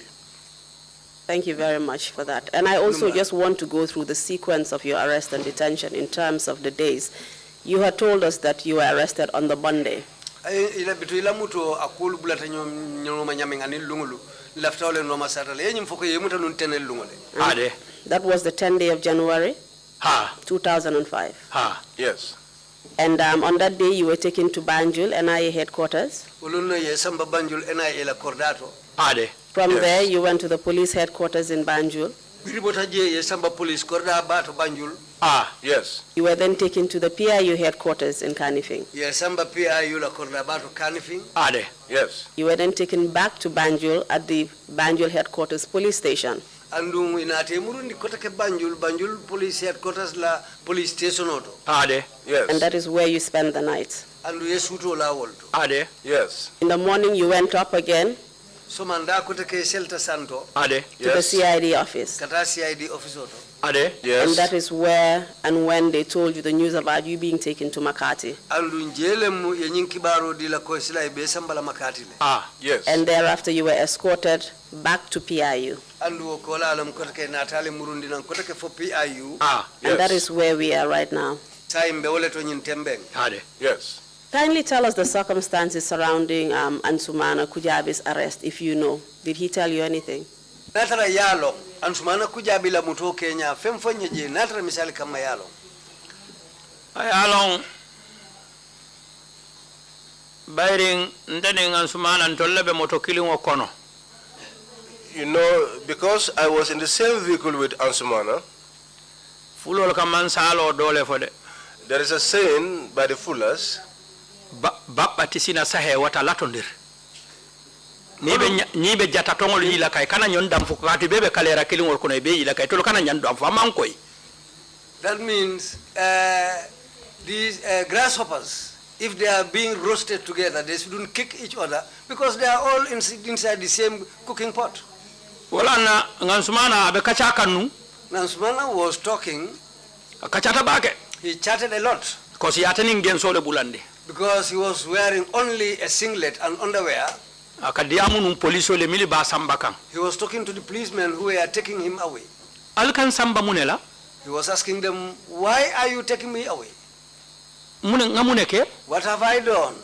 Thank you very much for that. And I also just want to go through the sequence of your arrest and detention in terms of the days. You had told us that you were arrested on the Monday. Ila bitu ila muto akulu bulata nyoma nyamengani lungulu lafta ole no masata le nyim foko yemuta nun tenel lungule. Ade. That was the 10th day of January. 2005. Yes. And on that day you were taken to Banjul NIA headquarters. Uluno ye samba Banjul NIA la Cordato. Ade. From there, you went to the police headquarters in Banjul. Police Banjul. Yes. You were then taken to the PIU headquarters in Kanifing. PIU la Kanifing. Ade. Yes. You were then taken back to Banjul at the Banjul headquarters police station. Andum inate murundi kotake Banjul police headquarters la police station auto. Ade. Yes. And that is where you spent the night. Andu yesuto la wolto. Ade. Yes. In the morning you went up again. So manda kotake Shelter Santo. Ade. To the CID office. Kata CID office auto. Ade. Yes. And that is where and when they told you the news about you being taken to Makati. Andu njelemu yenyinkibaro di la koisila ibesambala Makati le. Yes. And thereafter you were escorted back to PIU. Andu kola alam kotake natale murundi nan kotake for PIU. Yes. And that is where we are right now. Saimbe ole to nyintembeng. Ade. Yes. Kindly tell us the circumstances surrounding Ansumana Kujabi's arrest, if you know. Did he tell you anything? Natara yalo, Ansumana Kujabi la muto Kenya, femfonye je, natara misali kama yalo. Ayalong Bayring ndeni Ansumana ntolebe motokili wakono. You know, because I was in the same vehicle with Ansumana, Fulol kamansalo dole fode. there is a saying by the Fullers, Batisina sahe wata latondir. Nibe jata tongol yila kai kana nyondam fukati bebe kalera kilingol kono be yila kai tolo kana nyandam fa mankoi. That means these grasshoppers, if they are being roasted together, they shouldn't kick each other because they are all inside the same cooking pot. Wala na ngansumana abe kacha kanu. Nansumana was talking. Kachata bake. He chatted a lot. Because he attending gensole bulande. Because he was wearing only a singlet and underwear. He was talking to the policemen who were taking him away. He was asking them, why are you taking me away? What have I done?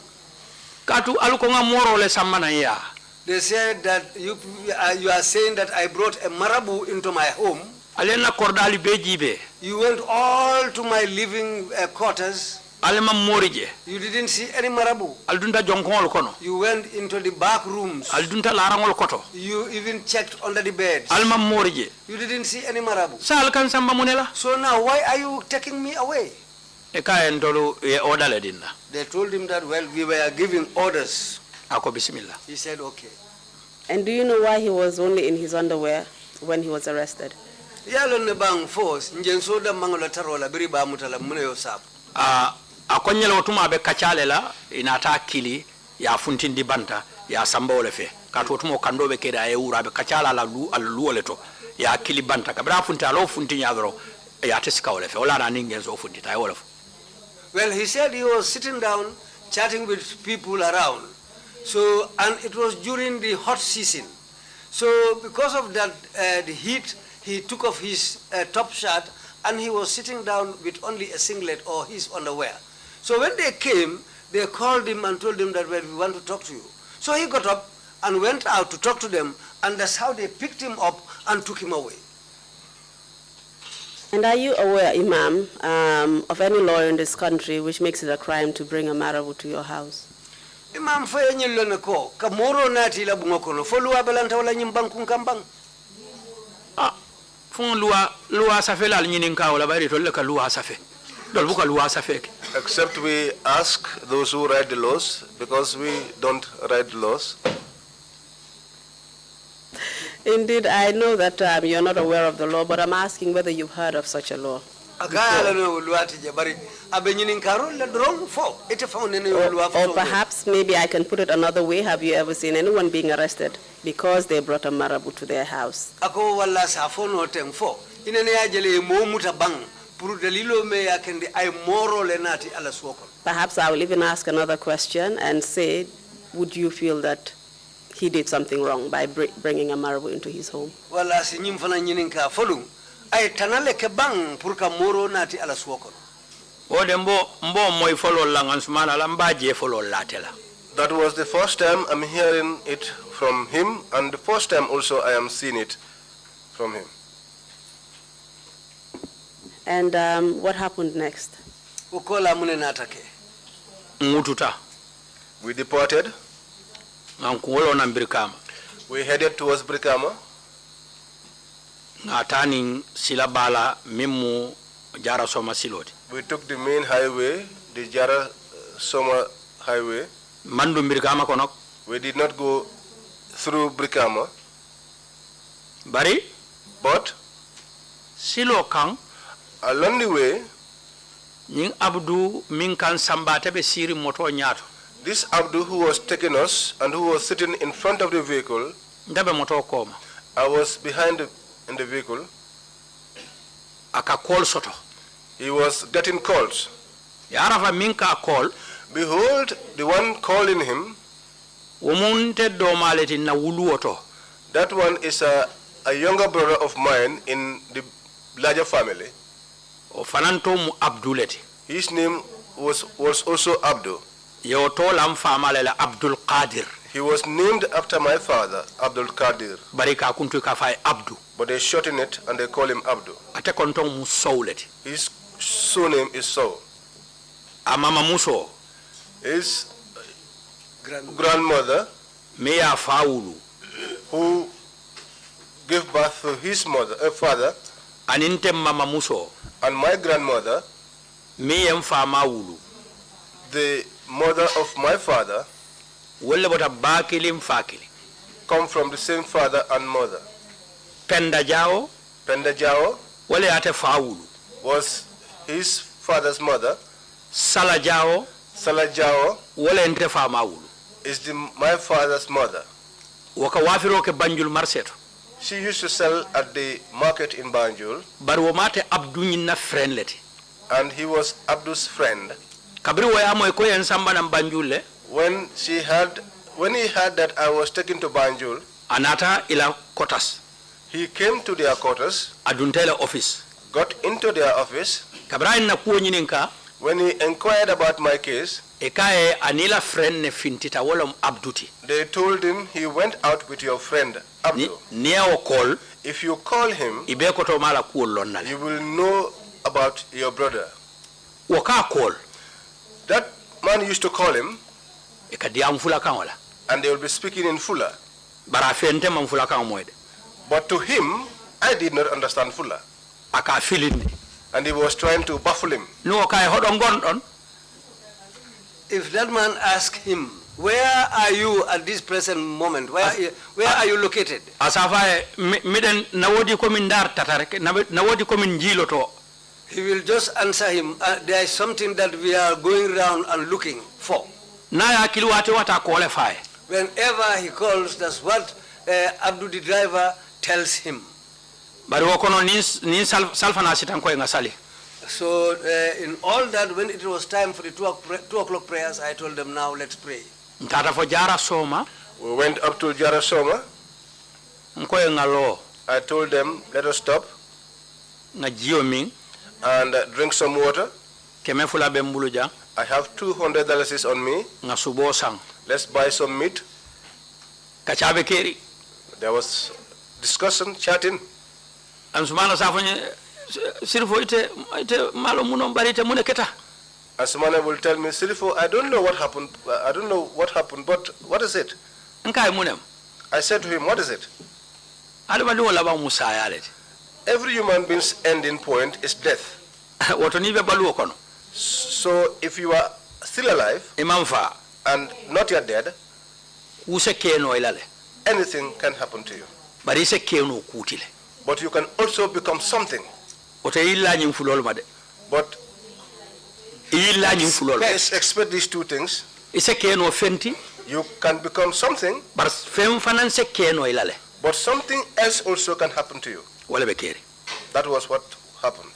They said that you are saying that I brought a marabu into my home. You went all to my living quarters. You didn't see any marabu. You went into the back rooms. You even checked under the beds. You didn't see any marabu. So now why are you taking me away? They told him that, well, we were giving orders. He said, okay. And do you know why he was only in his underwear when he was arrested? Yalo ne bang force njen soda mangola tarola biri ba mutala mune yo sap. Akonyela otuma be kachale la inata kili ya funtindi banta ya sambole fe katu otuma kandobe keda e ura be kachala la lu leto ya kili banta kabra funta lo funti nyadro ya tesika ole fe ola na ningenzo funti ta ole. Well, he said he was sitting down chatting with people around. So, and it was during the hot season. So because of that, the heat, he took off his top shirt and he was sitting down with only a singlet or his underwear. So when they came, they called him and told him that, well, we want to talk to you. So he got up and went out to talk to them, and that's how they picked him up and took him away. And are you aware, Imam, of any law in this country which makes it a crime to bring a marabout to your house? Imam faye nyilo ne ko kamoro nati la bungo kono fo luwa belanta wala nyimbang kun kambang. Fon luwa safe la nyinin ka wala bari tolle ka luwa safe. Dol buka luwa safe. Except we ask those who write the laws, because we don't write the laws. Indeed, I know that you're not aware of the law, but I'm asking whether you've heard of such a law. Or perhaps maybe I can put it another way. Have you ever seen anyone being arrested because they brought a marabout to their house? Perhaps I will even ask another question and say, would you feel that he did something wrong by bringing a marabout into his home? Ay tanale ke bang purka moro nati ala suokon. Mbo moy follow langan sumana lambaje follow latela. That was the first time I'm hearing it from him, and the first time also I am seeing it from him. And what happened next? Ukola mune natake. Mututa. We deported. Nankuolo na Brikama. We headed towards Brikama. Atani silabala mimu Jara Soma siloti. We took the main highway, the Jara Soma highway. Mandu Brikama konok. We did not go through Brikama. Bari? But silo kang along the way, Ning Abdu Minkan Sambate be siri moto nyato. This Abdu who was taking us and who was sitting in front of the vehicle, Ndabe moto koma. I was behind in the vehicle. Aka call soto. He was getting calls. Yarafa minka call. Behold, the one calling him. Umunte do maleti na wuluoto. That one is a younger brother of mine in the larger family. O fananto mu Abduleti. His name was also Abdul. Yoto lam famalela Abdul Qadir. He was named after my father, Abdul Qadir. Barika kuntu kafai Abdu. But they shorten it and they call him Abdu. Ate kontong mu Sauleti. His surname is Saul. Amama muso. His grandmother, Meya Faulu, who gave birth to his father, Aninte mama muso, and my grandmother, Meyem Famaulu, the mother of my father, come from the same father and mother. Pendajao Wale ate Faulu was his father's mother. Salajao Wale ente Famaulu is my father's mother. Waka wafiro ke Banjul Marseto. She used to sell at the market in Banjul. Barwomate Abdu nyina friendleti. And he was Abdu's friend. Kabri wayamo eko ensamba na Banjule. When he heard that I was taken to Banjul, Anata ila kotas. He came to their quarters. Aduntele office. Got into their office. Kabra na kuo nyininka. When he inquired about my case, ekae anila friend ne fintita wala Abduti. They told him he went out with your friend Abdu. Niya call. If you call him, ibe koto mala kuo lonna. You will know about your brother. Waka call. That man used to call him. Ekadia mfula kangola. And they will be speaking in Fula. Barafente mfula kangomoide. But to him, I did not understand Fula. Aka feeling. And he was trying to baffle him. No, okay, hold on. If that man asked him Where are you at this present moment? Where are you located? Asafa miden nawodi komin dar tatareke nawodi komin jiloto. He will just answer him, there is something that we are going around and looking for. Na kiluwate wata qualify. Whenever he calls, that's what Abdul the driver tells him. Bari wokono nin salfana sitan ko ngasali. So in all that, when it was time for the 2 o'clock prayers, I told them, now let's pray. Tata fo jara soma. We went up to Jara Soma. Nkoye ngalo. I told them, let us stop Nga jio ming. and drink some water. Keme fula bembuluja. I have $200 on me. Nga subo sang. Let's buy some meat. Kachabe keri. There was discussion, chatting. Ansumana safonye sirfo ite malo muno barite mune keta. Asumana will tell me, Silifo, I don't know what happened. I don't know what happened, but what is it? Nkai munem. I said to him, what is it? Alibali wala ba musa yalet. Every human being's ending point is death. Woto nibe balu kono. So if you are still alive Imam fa and not yet dead, use keno ilale. anything can happen to you. Bari se keno kutile. But you can also become something. Woto illa nyim fulol made. But Illa nyim fulol. expect these two things. Ise keno fenti. You can become something, Bar fem fanan se keno ilale. but something else also can happen to you. Wala be keri. That was what happened.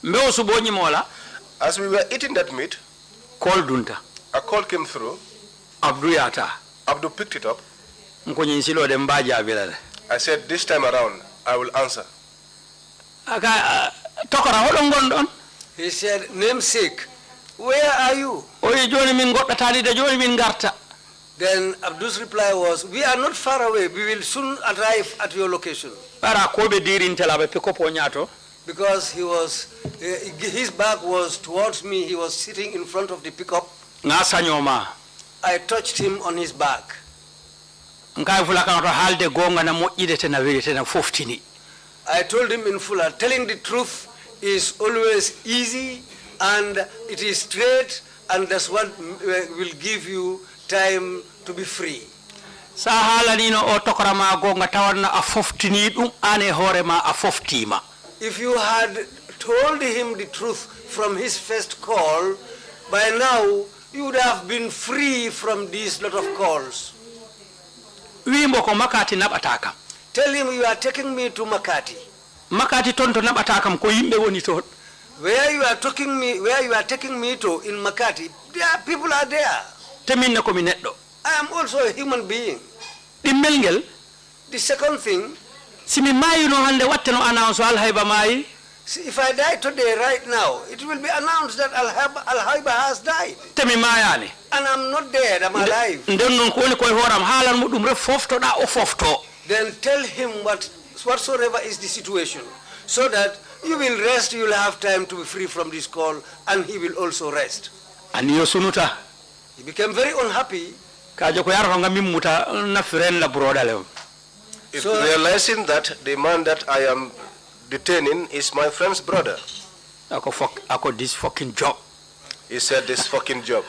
Mbe osubo nyimola As we were eating that meat, kol dunta. a call came through. Abdu yata. Abdul picked it up. Nko nyinsilo de mbaja bilale. I said, this time around, I will answer. Aka tokora hodon gondon. He said, namesake, where are you? Oyi joni min godda tali de joni min garta. Then Abdul's reply was, we are not far away. We will soon arrive at your location. Bara kobe dirin telabe pick up onyato. Because he was, his back was towards me. He was sitting in front of the pickup. Ngasa nyoma. I touched him on his back. Nkai fula kan to halde gonga na mo'ide tena verite na foftini. I told him in full, telling the truth is always easy and it is straight, and that's what will give you time to be free. Sa hala nino o tokora ma gonga tawana a foftini dum ane hore ma a foftima. If you had told him the truth from his first call, by now you would have been free from these lot of calls. Wimbo ko makati nabataka. Tell him you are taking me to Makati. Makati tonto nabataka ko yimbe woni to. Where you are taking me to in Makati, there people are there. Teminne ko mi neddo. I am also a human being. Dimmel ngel The second thing, simi mayi no hande watte no announce Alhaiba mayi. see, if I die today, right now, it will be announced that Alhaiba has died. Temi mayani. And I'm not dead, I'm alive. Nden non ko woni koy horam halan mudum ref fofto da o fofto. Then tell him whatsoever is the situation, so that you will rest, you will have time to be free from this call, and he will also rest. Aniyo sunuta. He became very unhappy. Kajo ko yaro nga mimuta na friend la broda le. So, realizing that the man that I am detaining is my friend's brother, Ako this fucking job. he said, this fucking job.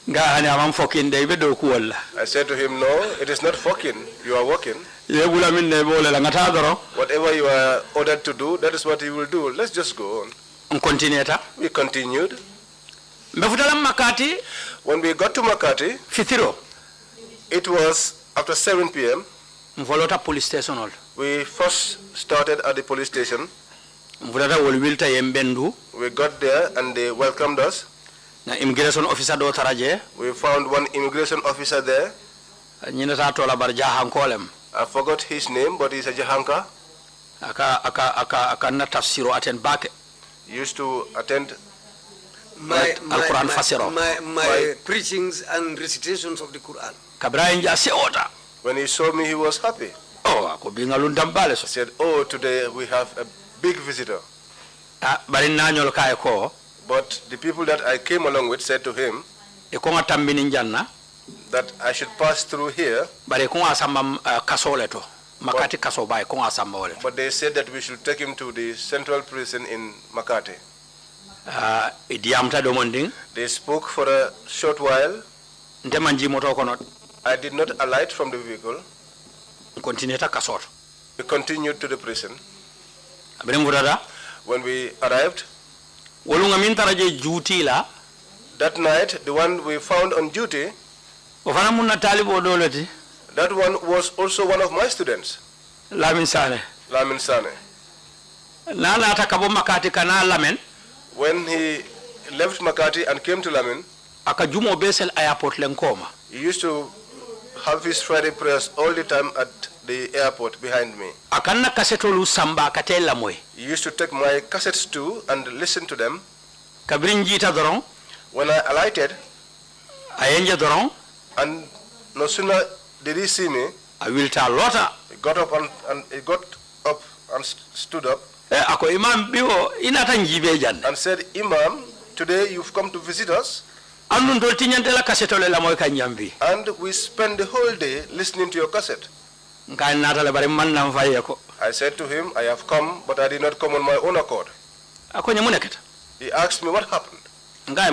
Nga hani amam fucking day bedo ku wala. I said to him, no, it is not fucking. You are working. Yebula min ne bole la ngata doro. Whatever you are ordered to do, that is what you will do. Let's just go on. On continueta. We continued. Mbefutala Makati When we got to Makati, fitiro. it was after 7 p.m. Mvolota police station all. We first started at the police station. Mvolota wol wilta yembendu. We got there and they welcomed us. Na immigration officer do taraje. We found one immigration officer there. Nyinata tola barja hankolem. I forgot his name, but he's a Jahanka. Aka na tafsiro aten back. He used to attend My My preachings and recitations of the Quran. Kabranja se ota. When he saw me, he was happy. Oh, ako bingalundam bale so. He said, oh, today we have a big visitor. Bari nanyol kay ko. But the people that I came along with said to him E ko ngatambini njanna. that I should pass through here. Bari ko asamba kasole to. Makati kaso bay ko asamba wole. But they said that we should take him to the central prison in Makati. Idiamta domonding. They spoke for a short while. I did not alight from the vehicle. We continued to the prison. When we arrived, that night, the one we found on duty, that one was also one of my students. Lamin Sane. When he left Makati and came to Lamin, he used to have his Friday prayers all the time at the airport behind me. He used to take my cassettes too and listen to them. When I alighted, and no sooner did he see me, he got up and stood up and said, Imam, today you've come to visit us, and we spent the whole day listening to your cassette. I said to him, I have come, but I did not come on my own accord. He asked me what happened. I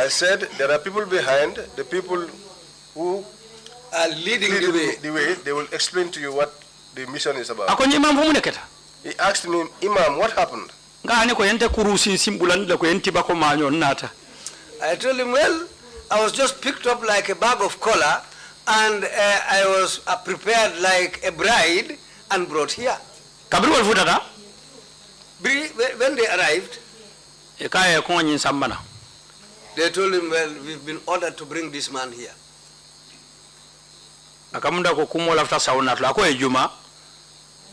said, there are people behind, the people who are leading the way. They will explain to you what the mission is about. He asked me, Imam, what happened? I told him, well, I was just picked up like a bag of cola, and I was prepared like a bride and brought here. When they arrived, they told him, well, we've been ordered to bring this man here.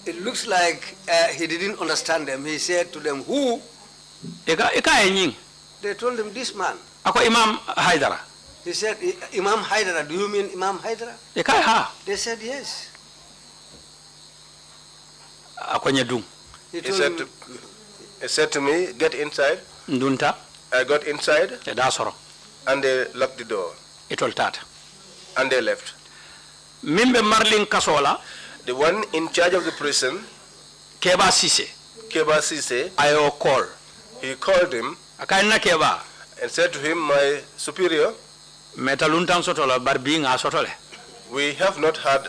It looks like he didn't understand them. He said to them, who? They told him, this man. Imam Hydara. He said, Imam Hydara, do you mean Imam Hydara? They said, yes. He said to me, get inside. I got inside, and they locked the door. And they left. The one in charge of the prison, Keba Sise, he called him and said to him, my superior, we have not had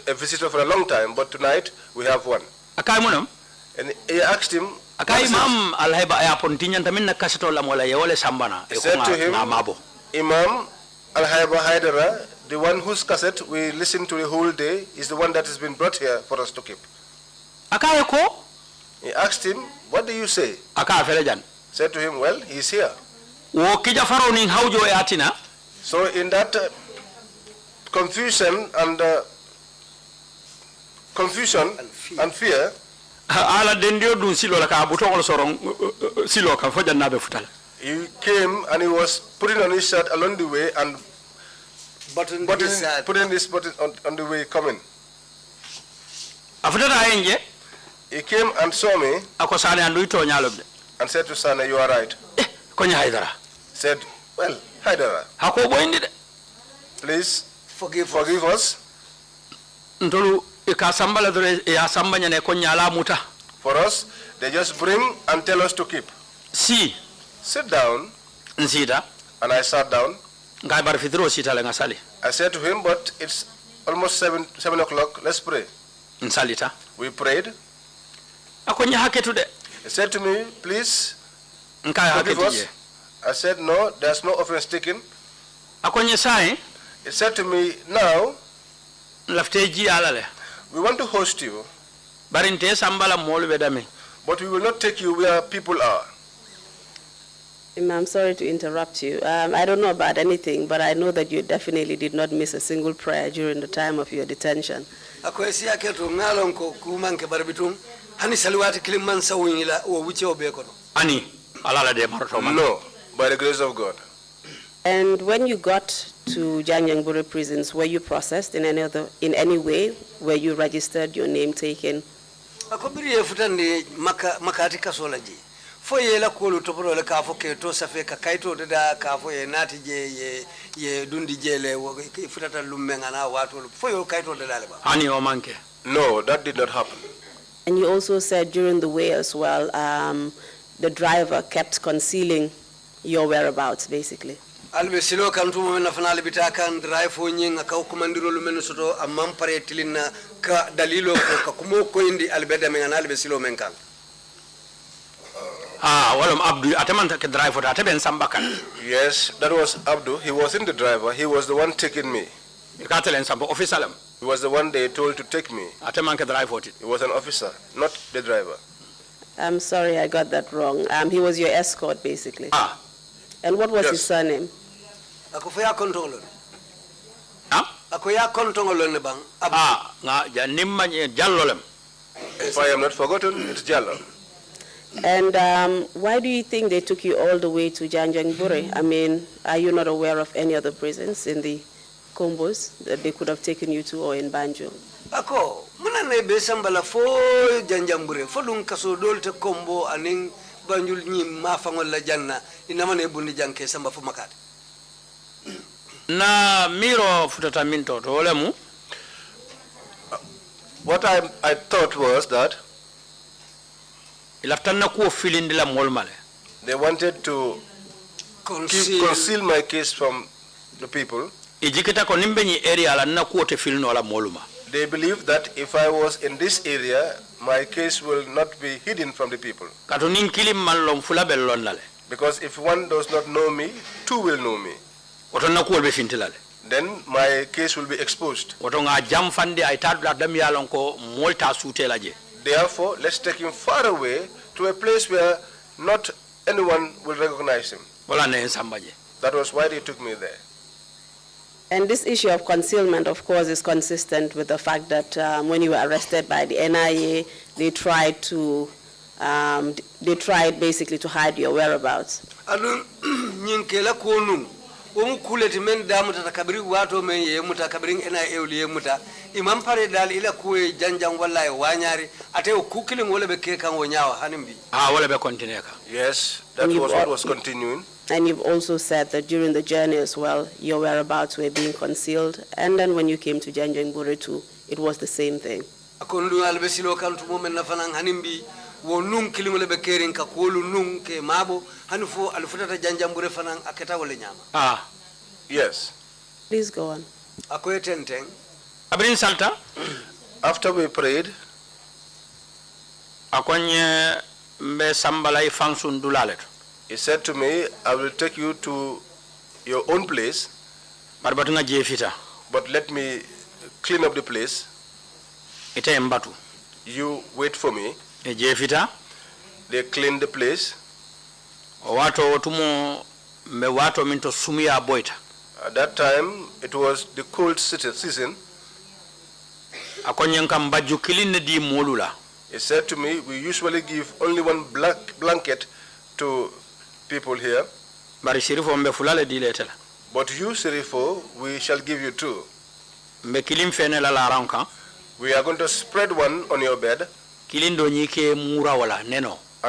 a visitor for a long time, but tonight we have one. And he asked him, Imam Alhaiba he said to him, Imam Alhaiba Hydara, the one whose cassette we listened to the whole day, is the one that has been brought here for us to keep. He asked him, what do you say? Said to him, well, he's here. So in that confusion and fear, he came and he was putting on his shirt along the way and putting this button on the way coming. He came and saw me and said to Sana, you are right. Said, well, Hydara, please forgive us. For us, they just bring and tell us to keep. Sit down. And I sat down. I said to him, but it's almost 7 o'clock, let's pray. We prayed. He said to me, please forgive us. I said, no, there's no offense taken. He said to me, now, we want to host you, but we will not take you where people are. I'm sorry to interrupt you. I don't know about anything, but I know that you definitely did not miss a single prayer during the time of your detention. No, by the grace of God. And when you got to Janjangbure prisons, were you processed in any way? Were you registered, your name taken? Foye la kolu toporo le kafo ke to safe ka kaito da kafo ye nati je ye dundi jele wo futata lumenga na watu foyo kaito da dale ba ani o manke. No, that did not happen. And you also said during the way as well, the driver kept concealing your whereabouts, basically. albe silo kan tuma men nafana albita kan drive fo nyinga ka komandiro lu men soto amam pare tilina ka dalilo ko ka kumo ko indi albeda men albe silo men kan walam Abdu atamanta ke drive for ataben sambakan. Yes, that was Abdu. He was in the driver. He was the one taking me. Katelen samba officer He was the one they told to take me. Atamanka drive for it. He was an officer, not the driver. I'm sorry, I got that wrong. He was your escort, basically. And what was his surname? Akoya kontongolon. Akoya kontongolon ne bang. Nga nimma jallolem. If I am not forgotten, it's Jallo. And why do you think they took you all the way to Janjangbure? I mean, are you not aware of any other prisons in the Combos that they could have taken you to or in Banjo? Ako, muna ne besambala fo Janjangbure, fo dun kaso dolte Combo aning Banjul ni mafangol la janna, inamane bundi janke samba fo makati. Na miro futata minto to olemu. What I thought was that they wanted to conceal my case from the people. They believe that if I was in this area, my case will not be hidden from the people. Because if one does not know me, two will know me. Then my case will be exposed. Therefore, let's take him far away to a place where not anyone will recognize him. That was why they took me there. And this issue of concealment, of course, is consistent with the fact that when you were arrested by the NIA, they tried basically to hide your whereabouts. Kuleti men damu takabiri wato men ye muta kabirin ina euli ye muta imam pare dal ila kuwe janjang wallahi wanyari ate kukilin wala be ke kan wonyawa hanimbi wala be continue ka. Yes, that was what was continuing. And you've also said that during the journey as well, your whereabouts were being concealed, and then when you came to Janjangbure too, it was the same thing. Akondu albe silo kan tu momen na fanan hanimbi wo nung kilim wala be kerin ka kolu nung ke mabo hanufo alfutata Janjangbure fanan aketa wala nyama. Yes. Please go on. Abrin salta. After we prayed, he said to me, I will take you to your own place, but let me clean up the place. You wait for me. They cleaned the place. At that time, it was the cold season. He said to me, we usually give only one blanket to people here. But you, Sirifo, we shall give you two. We are going to spread one on your bed, and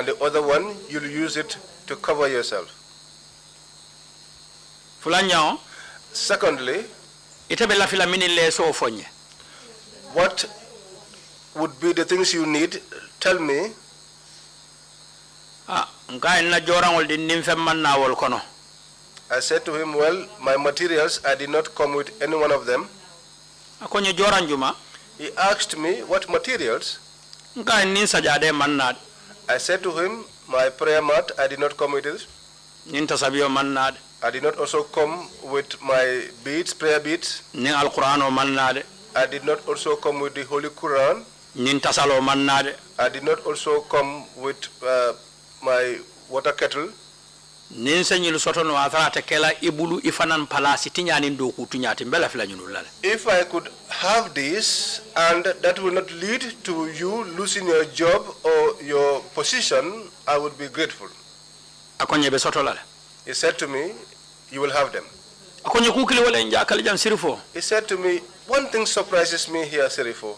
the other one, you'll use it to cover yourself. Secondly, what would be the things you need? Tell me. I said to him, well, my materials, I did not come with any one of them. He asked me, what materials? I said to him, my prayer mat, I did not come with it. I did not also come with my beads, prayer beads. I did not also come with the Holy Quran. I did not also come with my water kettle. If I could have this and that will not lead to you losing your job or your position, I would be grateful. He said to me, you will have them. He said to me, one thing surprises me here, Serifo.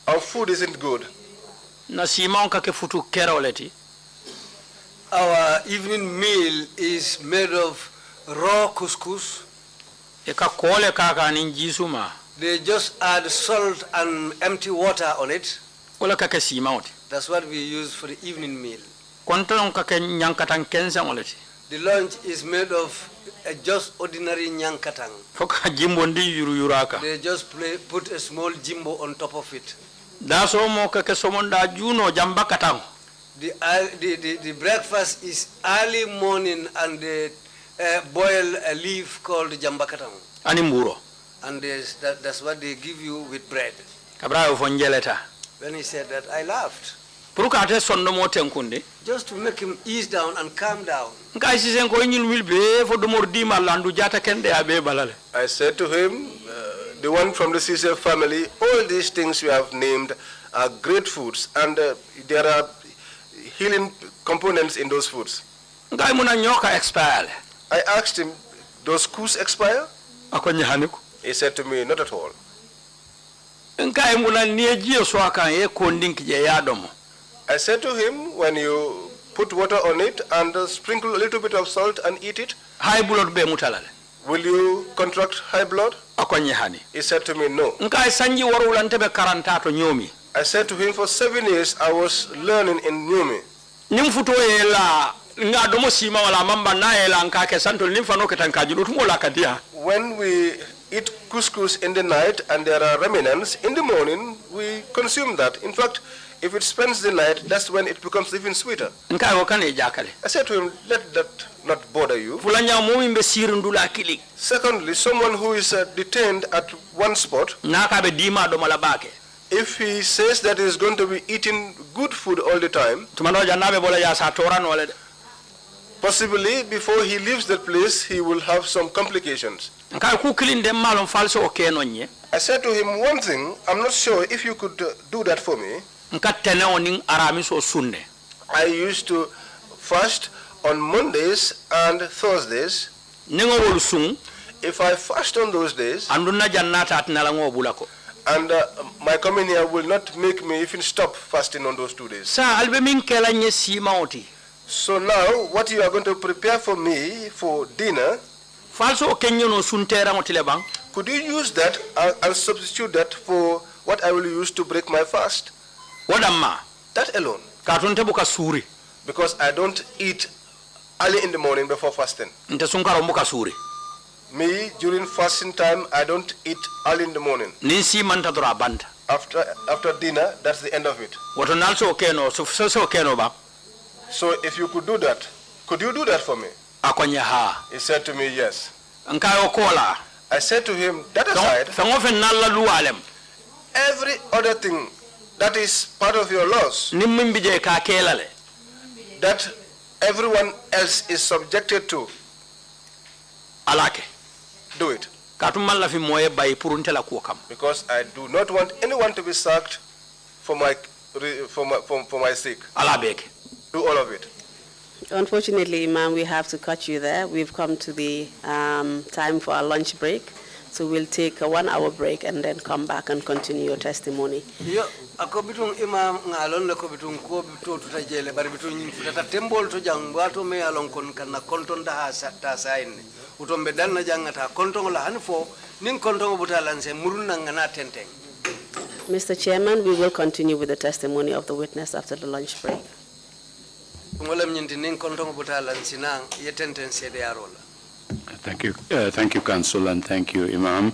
Our food isn't good. Our evening meal is made of raw couscous. They just add salt and empty water on it. That's what we use for the evening meal. They The lunch is made of just ordinary nyankatang. Foka jimbo ndi yuraka. They just put a small jimbo on top of it. Daso mo kake somonda juno jamba katang. The breakfast is early morning, and they boil a leaf called jambakatang. Animburo. And that's what they give you with bread. Kabrayo fonjeleta. When he said that, I laughed. Purukate sondo mo tenkunde. Just to make him ease down and calm down. I said to him, the one from the Cecil family, all these things you have named are great foods, and there are healing components in those foods. I asked him, those coups expire? He said to me, not at all. I said to him, when you put water on it and sprinkle a little bit of salt and eat it, high blood be mutalale. Will you contract high blood? He said to me, no. I said to him, for 7 years I was learning in Nyumi. When we eat couscous in the night and there are remnants, in the morning we consume that. In fact, if it spends the night, that's when it becomes even sweeter. I said to him, let that not bother you. Secondly, someone who is detained at one spot, if he says that he is going to be eating good food all the time, possibly before he leaves that place, he will have some complications. I said to him, one thing, I'm not sure if you could do that for me. I used to fast on Mondays and Thursdays. If I fast on those days, and my coming here will not make me even stop fasting on those 2 days. So now, what you are going to prepare for me for dinner, could you use that and substitute that for what I will use to break my fast? That alone. Because I don't eat early in the morning before fasting. Me, during fasting time, I don't eat early in the morning. After dinner, that's the end of it. So if you could do that, could you do that for me? He said to me, yes. I said to him, that aside, every other thing that is part of your laws, that everyone else is subjected to, do it. Because I do not want anyone to be sacked for my sake. Do all of it. Unfortunately, Imam, we have to cut you there. We've come to the time for our lunch break. So we'll take a 1-hour break and then come back and continue your testimony. Ako bitong imam ngalon la ko bitong ko to tuta jele bari bitong tata tembol to jang wato me alon kon kana konton da ta sain utombe dal na jangata konton la hanfo nin konton butalan se muruna ngana tenteng. Mr. Chairman, we will continue with the testimony of the witness after the lunch break. Thank you, Council, and thank you, Imam.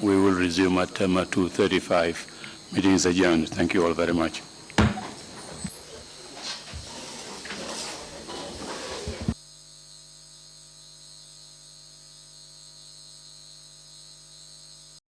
We will resume at 2:35. Meeting is adjourned. Thank you all very much.